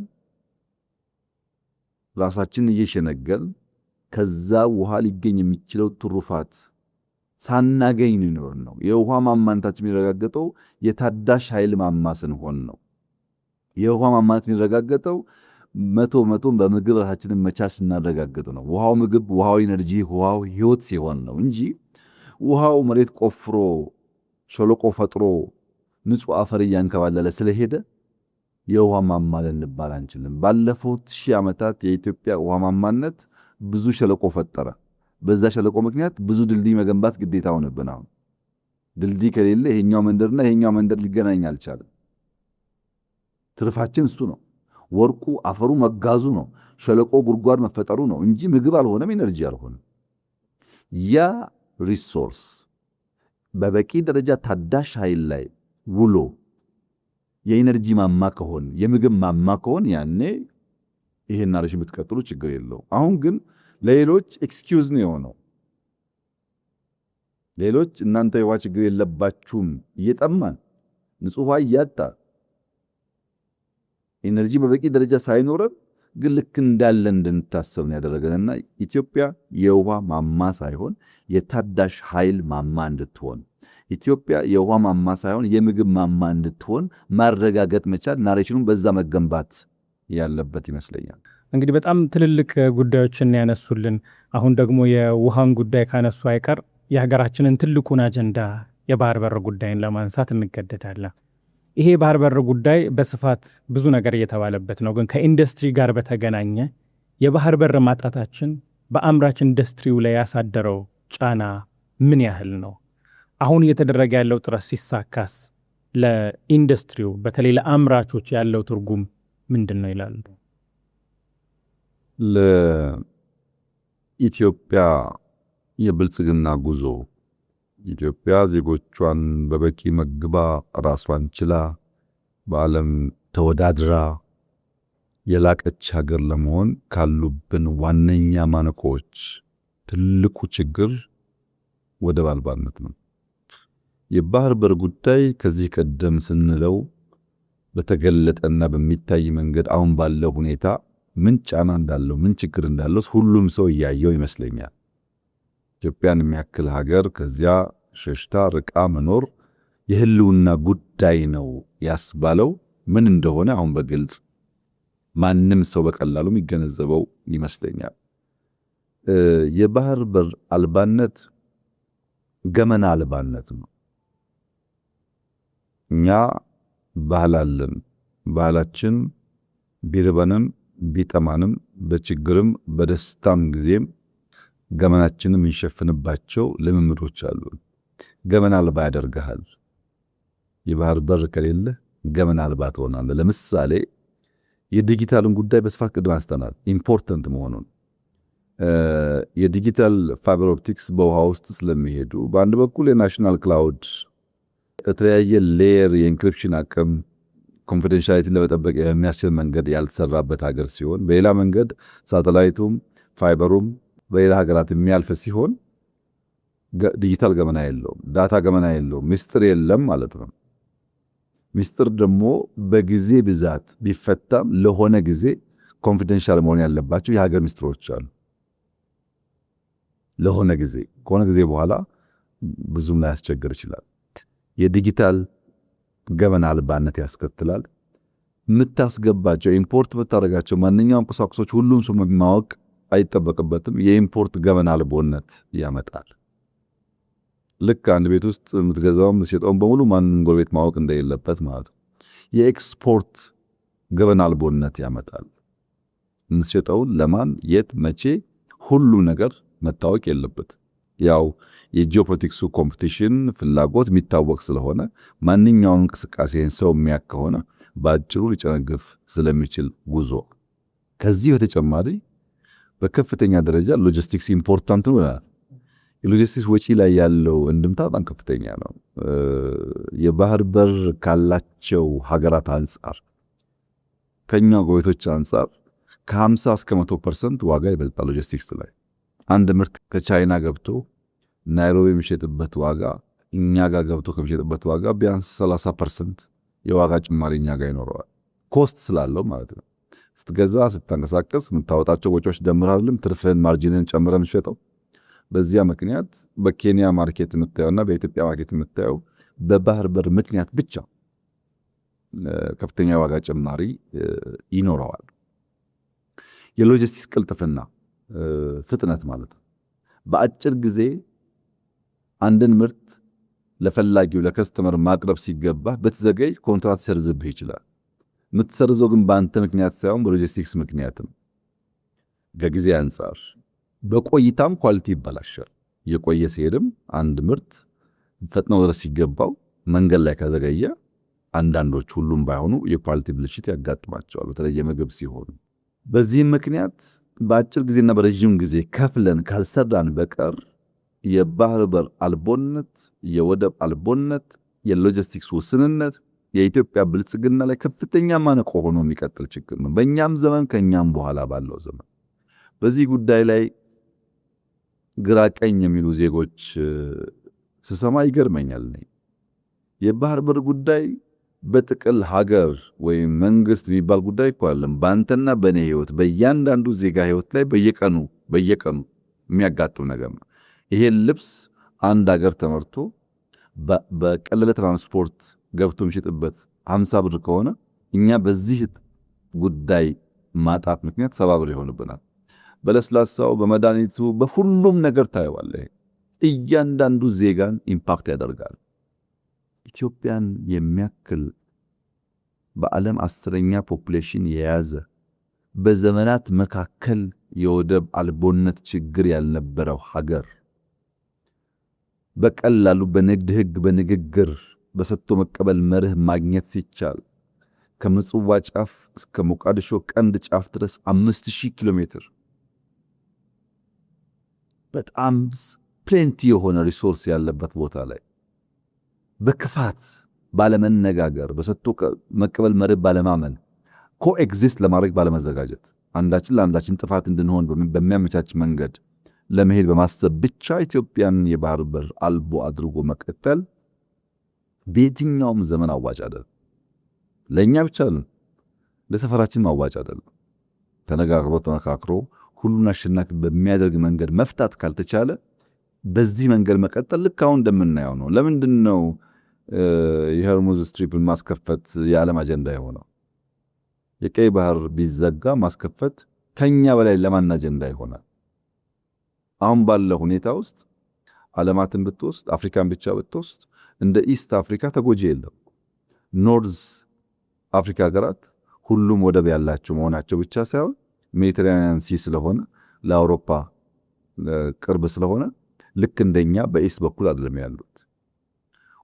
[SPEAKER 1] ራሳችንን እየሸነገል ከዛ ውሃ ሊገኝ የሚችለው ትሩፋት ሳናገኝ ነው። የውሃ ማማነታችን የሚረጋገጠው የታዳሽ ኃይል ማማ ስንሆን ነው። የውሃ ማማነት የሚረጋገጠው 100% በምግብ ራሳችንን መቻል ስናረጋግጥ ነው። ውሃው ምግብ፣ ውሃው ኢነርጂ፣ ውሃው ህይወት ሲሆን ነው እንጂ ውሃው መሬት ቆፍሮ ሸለቆ ፈጥሮ ንጹህ አፈር እያንከባለለ ስለሄደ የውሃ ማማ ልንባል አንችልም። ባለፉት 1000 ዓመታት የኢትዮጵያ ውሃ ማማነት ብዙ ሸለቆ ፈጠረ። በዛ ሸለቆ ምክንያት ብዙ ድልድይ መገንባት ግዴታ ሆነብን። አሁን ድልድይ ከሌለ ይሄኛው መንደርና ይሄኛው መንደር ሊገናኝ አልቻለም። ትርፋችን እሱ ነው። ወርቁ አፈሩ መጋዙ ነው። ሸለቆ ጉድጓድ መፈጠሩ ነው እንጂ ምግብ አልሆነም፣ ኢነርጂ አልሆነም። ያ ሪሶርስ በበቂ ደረጃ ታዳሽ ኃይል ላይ ውሎ የኢነርጂ ማማ ከሆን የምግብ ማማ ከሆን ያኔ ይሄን ናሬሽን ብትቀጥሉ ችግር የለው። አሁን ግን ለሌሎች ኤክስኪውዝ ነው የሆነው። ሌሎች እናንተ የውሃ ችግር የለባችሁም እየጠማን ንጹህ ውሃ እያጣ ኢነርጂ በበቂ ደረጃ ሳይኖረን ግን ልክ እንዳለ እንድንታሰብ ነው ያደረገንና ኢትዮጵያ የውሃ ማማ ሳይሆን የታዳሽ ኃይል ማማ እንድትሆን፣ ኢትዮጵያ የውሃ ማማ ሳይሆን የምግብ ማማ እንድትሆን ማረጋገጥ መቻል ናሬሽኑን በዛ መገንባት ያለበት ይመስለኛል።
[SPEAKER 2] እንግዲህ በጣም ትልልቅ ጉዳዮችን ያነሱልን። አሁን ደግሞ የውሃን ጉዳይ ካነሱ አይቀር የሀገራችንን ትልቁን አጀንዳ የባህር በር ጉዳይን ለማንሳት እንገደዳለን። ይሄ የባህር በር ጉዳይ በስፋት ብዙ ነገር እየተባለበት ነው። ግን ከኢንዱስትሪ ጋር በተገናኘ የባህር በር ማጣታችን በአምራች ኢንዱስትሪው ላይ ያሳደረው ጫና ምን ያህል ነው? አሁን እየተደረገ ያለው ጥረት ሲሳካስ ለኢንዱስትሪው በተለይ ለአምራቾች ያለው ትርጉም ምንድን ነው ይላሉ?
[SPEAKER 1] ለኢትዮጵያ የብልጽግና ጉዞ ኢትዮጵያ ዜጎቿን በበቂ መግባ ራሷን ችላ በዓለም ተወዳድራ የላቀች ሀገር ለመሆን ካሉብን ዋነኛ ማነቆች ትልቁ ችግር ወደብ አልባነት ነው። የባህር በር ጉዳይ ከዚህ ቀደም ስንለው በተገለጠና በሚታይ መንገድ አሁን ባለው ሁኔታ ምን ጫና እንዳለው ምን ችግር እንዳለው ሁሉም ሰው እያየው ይመስለኛል። ኢትዮጵያን የሚያክል ሀገር ከዚያ ሸሽታ ርቃ መኖር የህልውና ጉዳይ ነው ያስባለው ምን እንደሆነ አሁን በግልጽ ማንም ሰው በቀላሉ የሚገነዘበው ይመስለኛል። የባህር በር አልባነት ገመና አልባነት ነው። እኛ ባህል አለን። ባህላችን ቢርበንም ቢጠማንም በችግርም በደስታም ጊዜም ገመናችንም እንሸፍንባቸው ልምምዶች አሉ። ገመና አልባ ያደርግሃል። የባህር በር ከሌለ ገመና አልባ ትሆናለህ። ለምሳሌ የዲጂታልን ጉዳይ በስፋት ቅድም አንስተናል፣ ኢምፖርታንት መሆኑን። የዲጂታል ፋይበር ኦፕቲክስ በውሃ ውስጥ ስለሚሄዱ በአንድ በኩል የናሽናል ክላውድ የተለያየ ሌየር የኢንክሪፕሽን አቅም ኮንፊደንሻሊቲን ለመጠበቅ የሚያስችል መንገድ ያልተሰራበት ሀገር ሲሆን፣ በሌላ መንገድ ሳተላይቱም ፋይበሩም በሌላ ሀገራት የሚያልፍ ሲሆን ዲጂታል ገመና የለውም፣ ዳታ ገመና የለውም፣ ሚስጥር የለም ማለት ነው። ሚስጥር ደግሞ በጊዜ ብዛት ቢፈታም ለሆነ ጊዜ ኮንፊደንሻል መሆን ያለባቸው የሀገር ሚስጥሮች አሉ። ለሆነ ጊዜ ከሆነ ጊዜ በኋላ ብዙም ላይ ያስቸግር ይችላል። የዲጂታል ገመና አልባነት ያስከትላል። የምታስገባቸው ኢምፖርት የምታደርጋቸው ማንኛውም ቁሳቁሶች ሁሉም ሰው ማወቅ አይጠበቅበትም። የኢምፖርት ገመና አልቦነት ያመጣል። ልክ አንድ ቤት ውስጥ የምትገዛው የምትሸጠውን በሙሉ ማንም ጎረቤት ማወቅ እንደሌለበት ማለት ነው። የኤክስፖርት ገበና አልቦነት ያመጣል። የምትሸጠውን ለማን፣ የት፣ መቼ ሁሉ ነገር መታወቅ የለበት። ያው የጂኦፖለቲክሱ ኮምፒቲሽን ፍላጎት የሚታወቅ ስለሆነ ማንኛውም እንቅስቃሴን ሰው የሚያክ ከሆነ በአጭሩ ሊጨነግፍ ስለሚችል ጉዞ። ከዚህ በተጨማሪ በከፍተኛ ደረጃ ሎጂስቲክስ ኢምፖርታንት ነው። የሎጂስቲክስ ወጪ ላይ ያለው እንድምታ በጣም ከፍተኛ ነው። የባህር በር ካላቸው ሀገራት አንጻር ከኛ ጎረቤቶች አንጻር ከ50 እስከ 100% ዋጋ ይበልጣል። ሎጂስቲክስ ላይ አንድ ምርት ከቻይና ገብቶ ናይሮቢ የሚሸጥበት ዋጋ እኛ ጋር ገብቶ ከሚሸጥበት ዋጋ ቢያንስ 30% የዋጋ ጭማሪ እኛ ጋር ይኖረዋል። ኮስት ስላለው ማለት ነው። ስትገዛ ስታንቀሳቀስ የምታወጣቸው ወጪዎች ደምር አይደለም ትርፍህን ማርጂንን ጨምረህ የምትሸጠው። በዚያ ምክንያት በኬንያ ማርኬት የምታየውና በኢትዮጵያ ማርኬት የምታየው በባህር በር ምክንያት ብቻ ከፍተኛ ዋጋ ጭማሪ ይኖረዋል። የሎጂስቲክስ ቅልጥፍና ፍጥነት ማለት ነው። በአጭር ጊዜ አንድን ምርት ለፈላጊው ለከስተመር ማቅረብ ሲገባ በተዘገይ ኮንትራት ሰርዝብህ ይችላል። የምትሰርዘው ግን በአንተ ምክንያት ሳይሆን በሎጂስቲክስ ምክንያት ነው። ከጊዜ አንጻር በቆይታም ኳሊቲ ይበላሻል። የቆየ ሲሄድም አንድ ምርት ፈጥነው ድረስ ሲገባው መንገድ ላይ ከዘገየ አንዳንዶች ሁሉም ባይሆኑ የኳሊቲ ብልሽት ያጋጥማቸዋል፣ በተለይ የምግብ ሲሆኑ። በዚህም ምክንያት በአጭር ጊዜና በረዥም ጊዜ ከፍለን ካልሰራን በቀር የባህር በር አልቦነት፣ የወደብ አልቦነት፣ የሎጂስቲክስ ውስንነት የኢትዮጵያ ብልጽግና ላይ ከፍተኛ ማነቆ ሆኖ የሚቀጥል ችግር ነው። በእኛም ዘመን ከኛም በኋላ ባለው ዘመን በዚህ ጉዳይ ላይ ግራ ቀኝ የሚሉ ዜጎች ስሰማ ይገርመኛል። የባህር በር ጉዳይ በጥቅል ሀገር ወይም መንግስት የሚባል ጉዳይ እኮ አይደለም። በአንተና በእኔ ህይወት፣ በእያንዳንዱ ዜጋ ህይወት ላይ በየቀኑ የሚያጋጥም ነገር ነው። ይሄን ልብስ አንድ ሀገር ተመርቶ በቀለለ ትራንስፖርት ገብቶ የሚሸጥበት 50 ብር ከሆነ እኛ በዚህ ጉዳይ ማጣት ምክንያት 70 ብር ይሆንብናል። በለስላሳው፣ በመድኃኒቱ፣ በሁሉም ነገር ታየዋለህ። እያንዳንዱ ዜጋን ኢምፓክት ያደርጋል። ኢትዮጵያን የሚያክል በዓለም 10ኛ ፖፑሌሽን የያዘ በዘመናት መካከል የወደብ አልቦነት ችግር ያልነበረው ሀገር በቀላሉ በንግድ ህግ፣ በንግግር፣ በሰጥቶ መቀበል መርህ ማግኘት ሲቻል ከምጽዋ ጫፍ እስከ ሞቃዲሾ ቀንድ ጫፍ ድረስ 5000 ኪሎ ሜትር በጣም ፕሌንቲ የሆነ ሪሶርስ ያለበት ቦታ ላይ በክፋት ባለመነጋገር በሰጥቶ መቀበል መርህ ባለማመን ኮኤግዚስት ለማድረግ ባለመዘጋጀት አንዳችን ለአንዳችን ጥፋት እንድንሆን በሚያመቻች መንገድ ለመሄድ በማሰብ ብቻ ኢትዮጵያን የባህር በር አልቦ አድርጎ መቀጠል በየትኛውም ዘመን አዋጭ አይደለም። ለእኛ ብቻ ለሰፈራችን ማዋጭ አይደለም። ተነጋግሮ ተመካክሮ ሁሉን አሸናፊ በሚያደርግ መንገድ መፍታት ካልተቻለ በዚህ መንገድ መቀጠል ልክ አሁን እንደምናየው ነው። ለምንድን ነው የሆርሙዝ ስትሪፕን ማስከፈት የዓለም አጀንዳ የሆነው? የቀይ ባህር ቢዘጋ ማስከፈት ከኛ በላይ ለማን አጀንዳ ይሆናል? አሁን ባለው ሁኔታ ውስጥ ዓለማትን ብትወስድ አፍሪካን ብቻ ብትወስድ እንደ ኢስት አፍሪካ ተጎጂ የለም። ኖርዝ አፍሪካ ሀገራት ሁሉም ወደብ ያላቸው መሆናቸው ብቻ ሳይሆን ሜዲተራኒያን ሲ ስለሆነ ለአውሮፓ ቅርብ ስለሆነ ልክ እንደኛ በኢስት በኩል አይደለም ያሉት።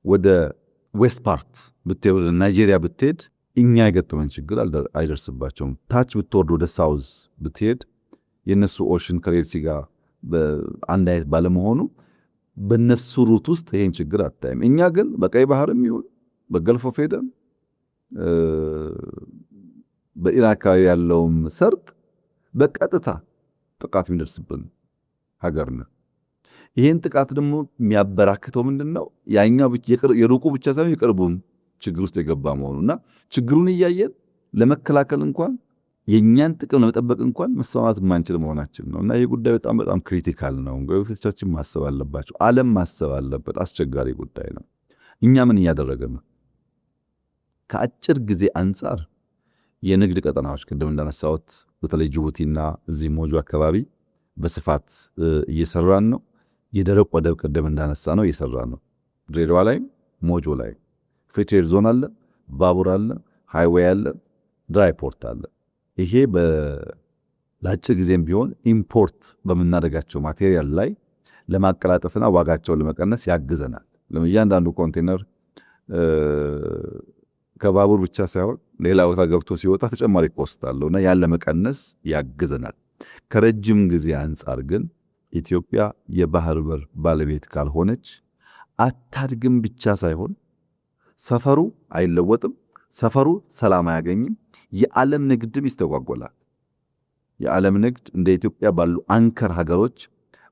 [SPEAKER 1] ወደ ዌስት ፓርት ብትሄድ ወደ ናይጄሪያ ብትሄድ እኛ የገጠመን ችግር አይደርስባቸውም። ታች ብትወርድ ወደ ሳውዝ ብትሄድ የነሱ ኦሽን ከሬድ ሲ ጋር አንድ አይነት ባለመሆኑ በነሱ ሩት ውስጥ ይሄን ችግር አታይም። እኛ ግን በቀይ ባህርም ይሁን በገልፍ ኦፍ ኤደን በኢራን አካባቢ ያለውም ሰርጥ በቀጥታ ጥቃት የሚደርስብን ሀገር ነው። ይሄን ጥቃት ደግሞ የሚያበራክተው ምንድነው? ያኛው የሩቁ ብቻ ሳይሆን የቅርቡም ችግር ውስጥ የገባ መሆኑና ችግሩን እያየን ለመከላከል እንኳን የኛን ጥቅም ለመጠበቅ እንኳን መሰማማት የማንችል መሆናችን ነው። እና ይህ ጉዳይ በጣም በጣም ክሪቲካል ነው። ጎረቤቶቻችን ማሰብ አለባቸው። ዓለም ማሰብ አለበት። አስቸጋሪ ጉዳይ ነው። እኛ ምን እያደረግን ነው? ከአጭር ጊዜ አንጻር የንግድ ቀጠናዎች ቅድም እንዳነሳሁት በተለይ ጅቡቲና እዚህ ሞጆ አካባቢ በስፋት እየሰራን ነው። የደረቅ ወደብ ቅድም እንዳነሳ ነው እየሰራን ነው። ድሬዳዋ ላይ ሞጆ ላይ ፍሪ ትሬድ ዞን አለ፣ ባቡር አለ፣ ሃይዌይ አለ፣ ድራይ ፖርት አለ። ይሄ ለአጭር ጊዜም ቢሆን ኢምፖርት በምናደርጋቸው ማቴሪያል ላይ ለማቀላጠፍና ዋጋቸውን ለመቀነስ ያግዘናል። እያንዳንዱ ኮንቴነር ከባቡር ብቻ ሳይሆን ሌላ ቦታ ገብቶ ሲወጣ ተጨማሪ ኮስት አለውና ያን ለመቀነስ ያግዘናል። ከረጅም ጊዜ አንጻር ግን ኢትዮጵያ የባህር በር ባለቤት ካልሆነች አታድግም ብቻ ሳይሆን ሰፈሩ አይለወጥም፣ ሰፈሩ ሰላም አያገኝም፣ የዓለም ንግድም ይስተጓጎላል። የዓለም ንግድ እንደ ኢትዮጵያ ባሉ አንከር ሀገሮች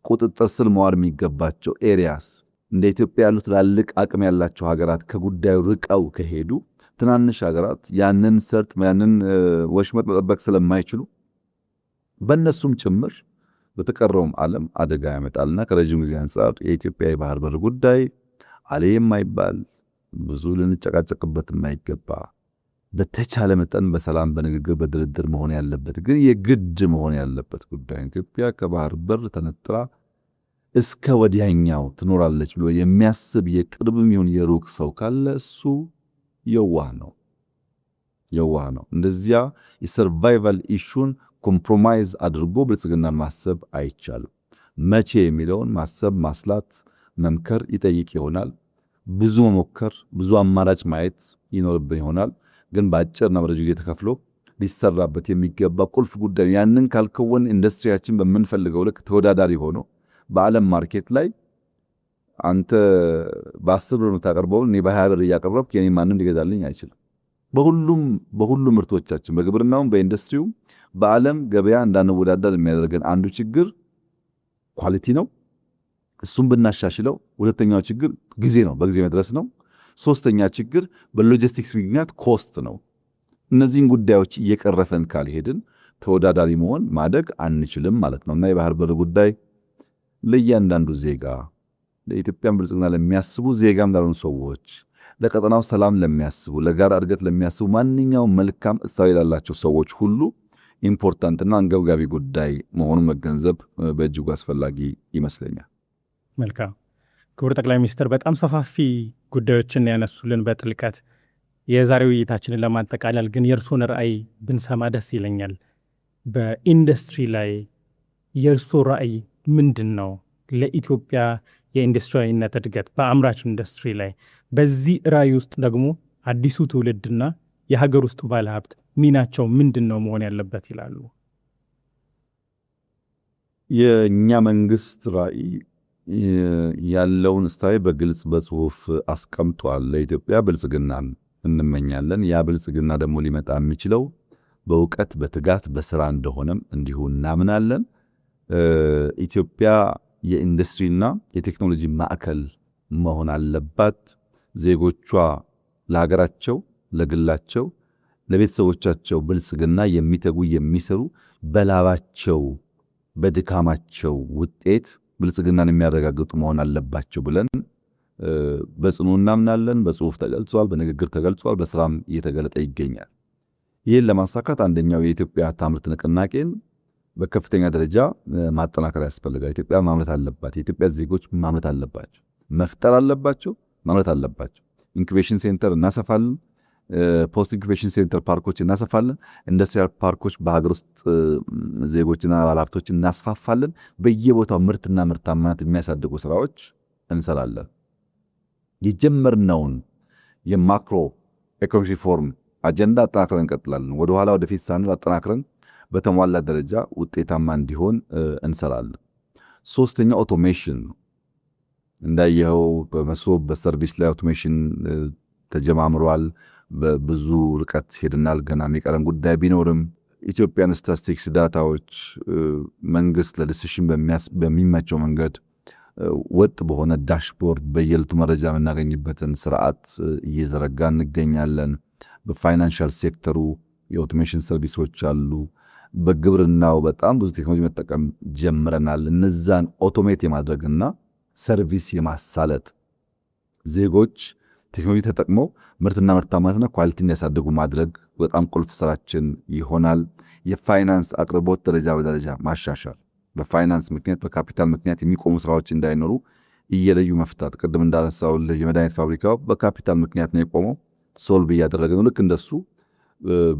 [SPEAKER 1] ቁጥጥር ስር መዋል የሚገባቸው ኤሪያስ እንደ ኢትዮጵያ ያሉ ትላልቅ አቅም ያላቸው ሀገራት ከጉዳዩ ርቀው ከሄዱ ትናንሽ ሀገራት ያንን ሰርጥ ያንን ወሽመጥ መጠበቅ ስለማይችሉ በእነሱም ጭምር በተቀረውም ዓለም አደጋ ያመጣልና ከረጅም ጊዜ አንጻር የኢትዮጵያ የባህር በር ጉዳይ አለ የማይባል ብዙ ልንጨቃጨቅበት የማይገባ በተቻለ መጠን በሰላም በንግግር በድርድር መሆን ያለበት ግን የግድ መሆን ያለበት ጉዳይ ኢትዮጵያ ከባህር በር ተነጥላ እስከ ወዲያኛው ትኖራለች ብሎ የሚያስብ የቅርብም ይሁን የሩቅ ሰው ካለ እሱ የዋህ ነው። እንደዚያ የሰርቫይቫል ኢሹን ኮምፕሮማይዝ አድርጎ ብልጽግናን ማሰብ አይቻልም። መቼ የሚለውን ማሰብ፣ ማስላት፣ መምከር ይጠይቅ ይሆናል። ብዙ መሞከር፣ ብዙ አማራጭ ማየት ይኖርብን ይሆናል። ግን በአጭርና በረጅም ጊዜ ተከፍሎ ሊሰራበት የሚገባ ቁልፍ ጉዳይ ያንን ካልከወን ኢንዱስትሪያችን በምንፈልገው ልክ ተወዳዳሪ ሆኖ በዓለም ማርኬት ላይ አንተ በ10 ብር የምታቀርበውን እኔ በ20 ብር እያቀረብኩ የኔ ማንም ሊገዛልኝ አይችልም። በሁሉም ምርቶቻችን በግብርናውም በኢንዱስትሪውም በዓለም ገበያ እንዳንወዳደር የሚያደርገን አንዱ ችግር ኳሊቲ ነው። እሱም ብናሻሽለው፣ ሁለተኛው ችግር ጊዜ ነው፣ በጊዜ መድረስ ነው። ሶስተኛ ችግር በሎጂስቲክስ ምክንያት ኮስት ነው። እነዚህን ጉዳዮች እየቀረፈን ካልሄድን ተወዳዳሪ መሆን ማደግ አንችልም ማለት ነው እና የባህር በር ጉዳይ ለእያንዳንዱ ዜጋ ለኢትዮጵያን ብልጽግና ለሚያስቡ ዜጋም ላልሆኑ ሰዎች ለቀጠናው ሰላም ለሚያስቡ ለጋራ እድገት ለሚያስቡ ማንኛውም መልካም እሳቤ ላላቸው ሰዎች ሁሉ ኢምፖርታንትና አንገብጋቢ ጉዳይ መሆኑን መገንዘብ በእጅጉ አስፈላጊ ይመስለኛል።
[SPEAKER 2] መልካም ክቡር ጠቅላይ ሚኒስትር፣ በጣም ሰፋፊ ጉዳዮችን ያነሱልን በጥልቀት። የዛሬው ውይይታችንን ለማጠቃለል ግን የእርሶን ራዕይ ብንሰማ ደስ ይለኛል። በኢንዱስትሪ ላይ የእርሶ ራዕይ ምንድን ነው? ለኢትዮጵያ የኢንዱስትሪያዊነት እድገት በአምራች ኢንዱስትሪ ላይ በዚህ ራዕይ ውስጥ ደግሞ አዲሱ ትውልድና የሀገር ውስጥ ባለሀብት ሚናቸው ምንድን ነው መሆን ያለበት ይላሉ?
[SPEAKER 1] የእኛ መንግስት ራዕይ ያለውን ስታይ በግልጽ በጽሁፍ አስቀምጧል። ለኢትዮጵያ ብልጽግናን እንመኛለን። ያ ብልጽግና ደግሞ ሊመጣ የሚችለው በእውቀት በትጋት በስራ እንደሆነም እንዲሁ እናምናለን። ኢትዮጵያ የኢንዱስትሪና የቴክኖሎጂ ማዕከል መሆን አለባት። ዜጎቿ ለሀገራቸው፣ ለግላቸው፣ ለቤተሰቦቻቸው ብልጽግና የሚተጉ የሚሰሩ በላባቸው በድካማቸው ውጤት ብልጽግናን የሚያረጋግጡ መሆን አለባቸው ብለን በጽኑ እናምናለን። በጽሁፍ ተገልጿል፣ በንግግር ተገልጿል፣ በስራም እየተገለጠ ይገኛል። ይህን ለማሳካት አንደኛው የኢትዮጵያ ታምርት ንቅናቄን በከፍተኛ ደረጃ ማጠናከር ያስፈልጋል። ኢትዮጵያ ማምረት አለባት። የኢትዮጵያ ዜጎች ማምረት አለባቸው፣ መፍጠር አለባቸው፣ ማምረት አለባቸው። ኢንኩቤሽን ሴንተር እናሰፋለን። ፖስት ኢንኩቤሽን ሴንተር ፓርኮች እናሰፋለን። ኢንዱስትሪያል ፓርኮች በሀገር ውስጥ ዜጎችና ባለሀብቶች እናስፋፋለን። በየቦታው ምርትና ምርታማነት የሚያሳድጉ ስራዎች እንሰራለን። የጀመርነውን የማክሮ ኢኮኖሚ ሪፎርም አጀንዳ አጠናክረን እንቀጥላለን። ወደኋላ ወደፊት ሳንል አጠናክረን በተሟላ ደረጃ ውጤታማ እንዲሆን እንሰራለን። ሶስተኛው ኦቶሜሽን ነው። እንዳየኸው በመሶብ በሰርቪስ ላይ ኦቶሜሽን ተጀማምሯል። በብዙ ርቀት ሄድናል። ገና የሚቀረን ጉዳይ ቢኖርም ኢትዮጵያን ስታቲስቲክስ ዳታዎች መንግስት ለዲሲሽን በሚመቸው መንገድ ወጥ በሆነ ዳሽቦርድ በየዕለቱ መረጃ የምናገኝበትን ስርዓት እየዘረጋ እንገኛለን። በፋይናንሻል ሴክተሩ የኦቶሜሽን ሰርቪሶች አሉ። በግብርናው በጣም ብዙ ቴክኖሎጂ መጠቀም ጀምረናል። እነዛን ኦቶሜት የማድረግና ሰርቪስ የማሳለጥ ዜጎች ቴክኖሎጂ ተጠቅመው ምርትና ምርታማነትና ኳሊቲን ያሳድጉ ማድረግ በጣም ቁልፍ ስራችን ይሆናል። የፋይናንስ አቅርቦት ደረጃ በደረጃ ማሻሻል፣ በፋይናንስ ምክንያት በካፒታል ምክንያት የሚቆሙ ስራዎች እንዳይኖሩ እየለዩ መፍታት። ቅድም እንዳነሳውልህ የመድኃኒት ፋብሪካው በካፒታል ምክንያት ነው የቆመው። ሶልቭ እያደረገ ነው። ልክ እንደሱ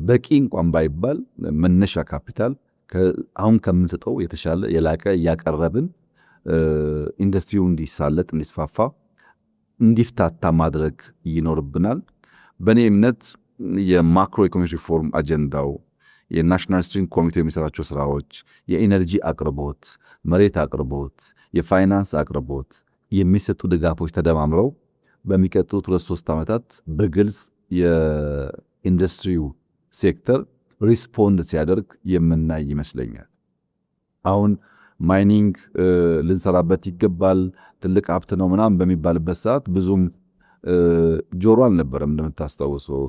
[SPEAKER 1] በቂ እንኳን ባይባል መነሻ ካፒታል አሁን ከምንሰጠው የተሻለ የላቀ እያቀረብን ኢንዱስትሪው እንዲሳለጥ እንዲስፋፋ እንዲፍታታ ማድረግ ይኖርብናል። በእኔ እምነት የማክሮ ኢኮኖሚ ሪፎርም አጀንዳው፣ የናሽናል ስትሪንግ ኮሚቴ የሚሰራቸው ስራዎች፣ የኢነርጂ አቅርቦት፣ መሬት አቅርቦት፣ የፋይናንስ አቅርቦት የሚሰጡ ድጋፎች ተደማምረው በሚቀጥሉት 2-3 ዓመታት በግልጽ የኢንዱስትሪው ሴክተር ሪስፖንድ ሲያደርግ የምናይ ይመስለኛል። አሁን ማይኒንግ ልንሰራበት ይገባል፣ ትልቅ ሀብት ነው ምናምን በሚባልበት ሰዓት ብዙም ጆሮ አልነበረም። እንደምታስታውሰው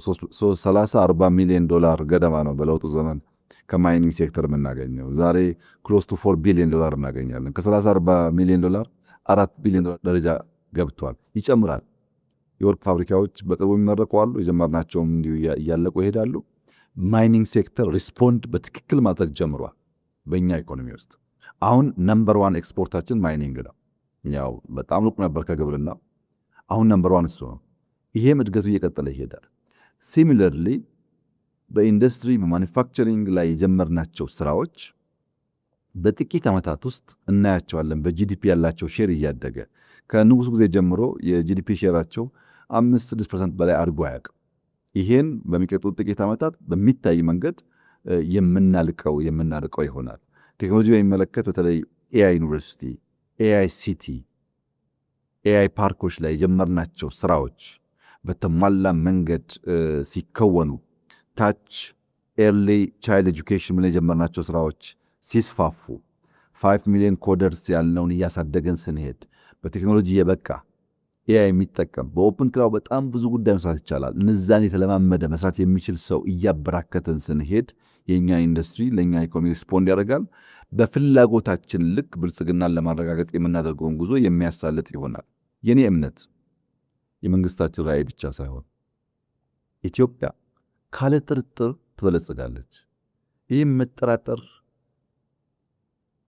[SPEAKER 1] 30-40 ሚሊዮን ዶላር ገደማ ነው በለውጡ ዘመን ከማይኒንግ ሴክተር የምናገኘው። ዛሬ ክሎስ ቱ 4 ቢሊዮን ዶላር እናገኛለን። ከ30-40 ሚሊዮን ዶላር 4 ቢሊዮን ዶላር ደረጃ ገብቷል። ይጨምራል። የወርቅ ፋብሪካዎች በቅርቡ የሚመረቁ አሉ። የጀመርናቸውም እንዲሁ እያለቁ ይሄዳሉ። ማይኒንግ ሴክተር ሪስፖንድ በትክክል ማድረግ ጀምሯል በእኛ ኢኮኖሚ ውስጥ። አሁን ነምበር 1 ኤክስፖርታችን ማይኒንግ ነው። ያው በጣም ሩቅ ነበር ከግብርና፣ አሁን ነምበር 1 እሱ ነው። ይሄም እድገቱ እየቀጠለ ይሄዳል። ሲሚለርሊ በኢንዱስትሪ በማኒፋክቸሪንግ ላይ የጀመርናቸው ስራዎች በጥቂት ዓመታት ውስጥ እናያቸዋለን። በጂዲፒ ያላቸው ሼር እያደገ ከንጉሱ ጊዜ ጀምሮ የጂዲፒ ሼራቸው 5-6% በላይ አድጎ አያውቅም። ይሄን በሚቀጥሉት ጥቂት ዓመታት በሚታይ መንገድ የምናርቀው ይሆናል። ቴክኖሎጂ በሚመለከት በተለይ ኤአይ ዩኒቨርሲቲ፣ ኤአይ ሲቲ፣ ኤአይ ፓርኮች ላይ የጀመርናቸው ስራዎች በተሟላ መንገድ ሲከወኑ፣ ታች ኤርሊ ቻይልድ ኤጁኬሽን ላይ የጀመርናቸው ስራዎች ሲስፋፉ፣ 5 ሚሊዮን ኮደርስ ያልነውን እያሳደገን ስንሄድ፣ በቴክኖሎጂ የበቃ ኤአይ የሚጠቀም በኦፕን ክላውድ በጣም ብዙ ጉዳይ መስራት ይቻላል። እነዛን የተለማመደ መስራት የሚችል ሰው እያበራከተን ስንሄድ የኛ ኢንዱስትሪ ለኛ ኢኮኖሚ ሪስፖንድ ያደርጋል። በፍላጎታችን ልክ ብልጽግናን ለማረጋገጥ የምናደርገውን ጉዞ የሚያሳልጥ ይሆናል። የኔ እምነት የመንግስታችን ራዕይ ብቻ ሳይሆን ኢትዮጵያ ካለ ጥርጥር ትበለጽጋለች። ይህም መጠራጠር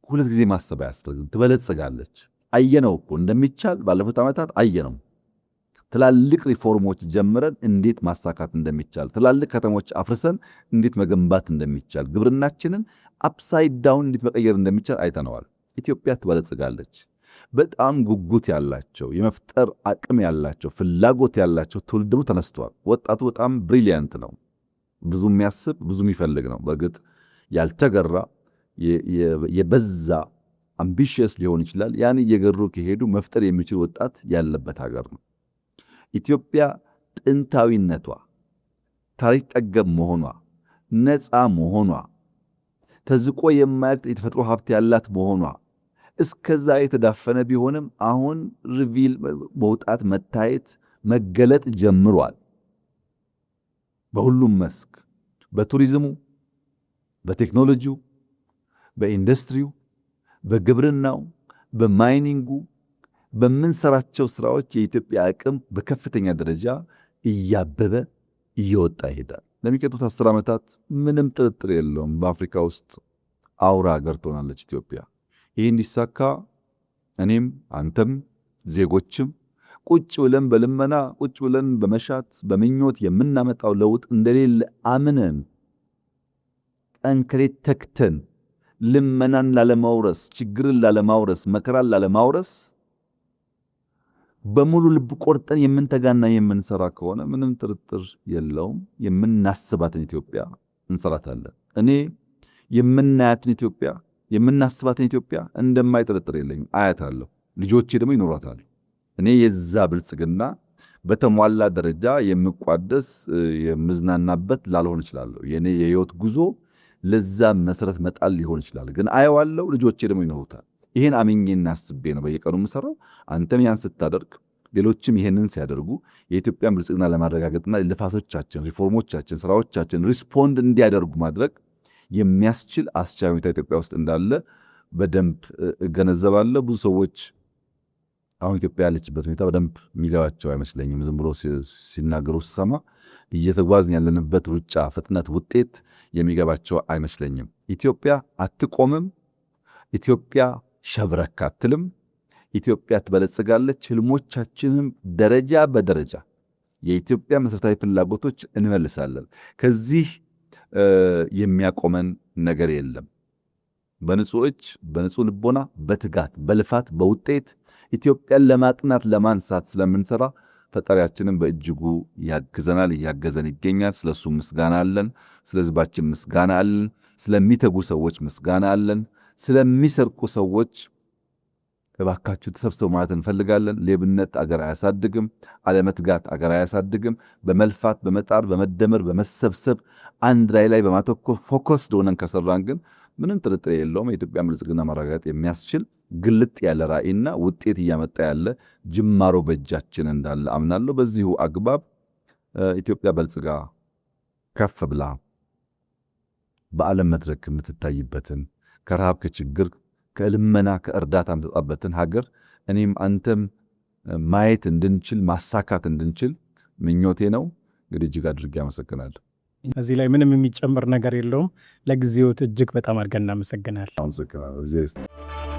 [SPEAKER 1] ሁለት ጊዜ ማሰብ አያስፈልግም። ትበለጽጋለች። አየነው እኮ እንደሚቻል ባለፉት ዓመታት አየነው። ትላልቅ ሪፎርሞች ጀምረን እንዴት ማሳካት እንደሚቻል፣ ትላልቅ ከተሞች አፍርሰን እንዴት መገንባት እንደሚቻል፣ ግብርናችንን አፕሳይድ ዳውን እንዴት መቀየር እንደሚቻል አይተነዋል። ኢትዮጵያ ትበለጽጋለች። በጣም ጉጉት ያላቸው የመፍጠር አቅም ያላቸው ፍላጎት ያላቸው ትውልድ ደግሞ ተነስተዋል። ወጣቱ በጣም ብሪሊያንት ነው። ብዙ የሚያስብ ብዙ የሚፈልግ ነው። በእርግጥ ያልተገራ የበዛ አምቢሽየስ ሊሆን ይችላል። ያን እየገሩ ከሄዱ መፍጠር የሚችል ወጣት ያለበት ሀገር ነው። ኢትዮጵያ ጥንታዊነቷ፣ ታሪክ ጠገብ መሆኗ፣ ነፃ መሆኗ፣ ተዝቆ የማያልቅ የተፈጥሮ ሀብት ያላት መሆኗ እስከዛ የተዳፈነ ቢሆንም አሁን ሪቪል መውጣት፣ መታየት፣ መገለጥ ጀምሯል። በሁሉም መስክ፣ በቱሪዝሙ፣ በቴክኖሎጂው፣ በኢንዱስትሪው፣ በግብርናው፣ በማይኒንጉ፣ በምንሰራቸው ስራዎች የኢትዮጵያ አቅም በከፍተኛ ደረጃ እያበበ እየወጣ ይሄዳል። ለሚቀጥሉት 10 ዓመታት ምንም ጥርጥር የለውም በአፍሪካ ውስጥ አውራ ሀገር ትሆናለች ኢትዮጵያ። ይህ እንዲሳካ እኔም አንተም ዜጎችም ቁጭ ብለን በልመና ቁጭ ብለን በመሻት በምኞት የምናመጣው ለውጥ እንደሌለ አምነን ቀንከሌት ተክተን ልመናን ላለማውረስ፣ ችግርን ላለማውረስ፣ መከራን ላለማውረስ በሙሉ ልብ ቆርጠን የምንተጋና የምንሰራ ከሆነ ምንም ጥርጥር የለውም የምናስባትን ኢትዮጵያ እንሰራታለን። እኔ የምናያትን ኢትዮጵያ የምናስባትን ኢትዮጵያ እንደማይጠረጥር የለኝም፣ አያታለሁ። ልጆቼ ደግሞ ይኖራታል። እኔ የዛ ብልጽግና በተሟላ ደረጃ የምቋደስ የምዝናናበት ላልሆን እችላለሁ። የኔ የህይወት ጉዞ ለዛ መሰረት መጣል ሊሆን ይችላል። ግን አየዋለሁ፣ ልጆቼ ደግሞ ይኖሩታል። ይሄን አምኜና አስቤ ነው በየቀኑ የምሰራው። አንተም ያን ስታደርግ፣ ሌሎችም ይሄንን ሲያደርጉ የኢትዮጵያን ብልጽግና ለማረጋገጥና ልፋቶቻችን፣ ሪፎርሞቻችን፣ ስራዎቻችን ሪስፖንድ እንዲያደርጉ ማድረግ የሚያስችል አስቻይ ሁኔታ ኢትዮጵያ ውስጥ እንዳለ በደንብ እገነዘባለሁ። ብዙ ሰዎች አሁን ኢትዮጵያ ያለችበት ሁኔታ በደንብ የሚገባቸው አይመስለኝም። ዝም ብሎ ሲናገሩ ስሰማ እየተጓዝን ያለንበት ሩጫ ፍጥነት ውጤት የሚገባቸው አይመስለኝም። ኢትዮጵያ አትቆምም። ኢትዮጵያ ሸብረክ አትልም። ኢትዮጵያ ትበለጽጋለች። ህልሞቻችንም ደረጃ በደረጃ የኢትዮጵያ መሰረታዊ ፍላጎቶች እንመልሳለን። ከዚህ የሚያቆመን ነገር የለም። በንጹህ እጅ፣ በንጹህ ልቦና፣ በትጋት፣ በልፋት፣ በውጤት ኢትዮጵያን ለማቅናት ለማንሳት ስለምንሰራ ፈጣሪያችንን በእጅጉ ያግዘናል፣ እያገዘን ይገኛል። ስለሱ ምስጋና አለን። ስለ ህዝባችን ምስጋና አለን። ስለሚተጉ ሰዎች ምስጋና አለን። ስለሚሰርቁ ሰዎች እባካችሁ ተሰብሰቡ ማለት እንፈልጋለን። ሌብነት አገር አያሳድግም። አለመትጋት አገር አያሳድግም። በመልፋት በመጣር በመደመር በመሰብሰብ አንድ ላይ በማተኮር ፎከስ ሆነን ከሰራን ግን ምንም ጥርጥር የለውም የኢትዮጵያ ብልጽግና ማረጋገጥ የሚያስችል ግልጥ ያለ ራዕይና ውጤት እያመጣ ያለ ጅማሮ በእጃችን እንዳለ አምናለሁ። በዚሁ አግባብ ኢትዮጵያ በልጽጋ ከፍ ብላ በዓለም መድረክ የምትታይበትን ከረሃብ ከችግር ከልመና ከእርዳታ የምትወጣበትን ሀገር እኔም አንተም ማየት እንድንችል ማሳካት እንድንችል ምኞቴ ነው። እንግዲህ እጅግ አድርጌ አመሰግናለሁ።
[SPEAKER 2] እዚህ ላይ ምንም የሚጨምር ነገር የለውም። ለጊዜው እጅግ በጣም አድርገን እናመሰግናለን።
[SPEAKER 1] አመሰግናለሁ።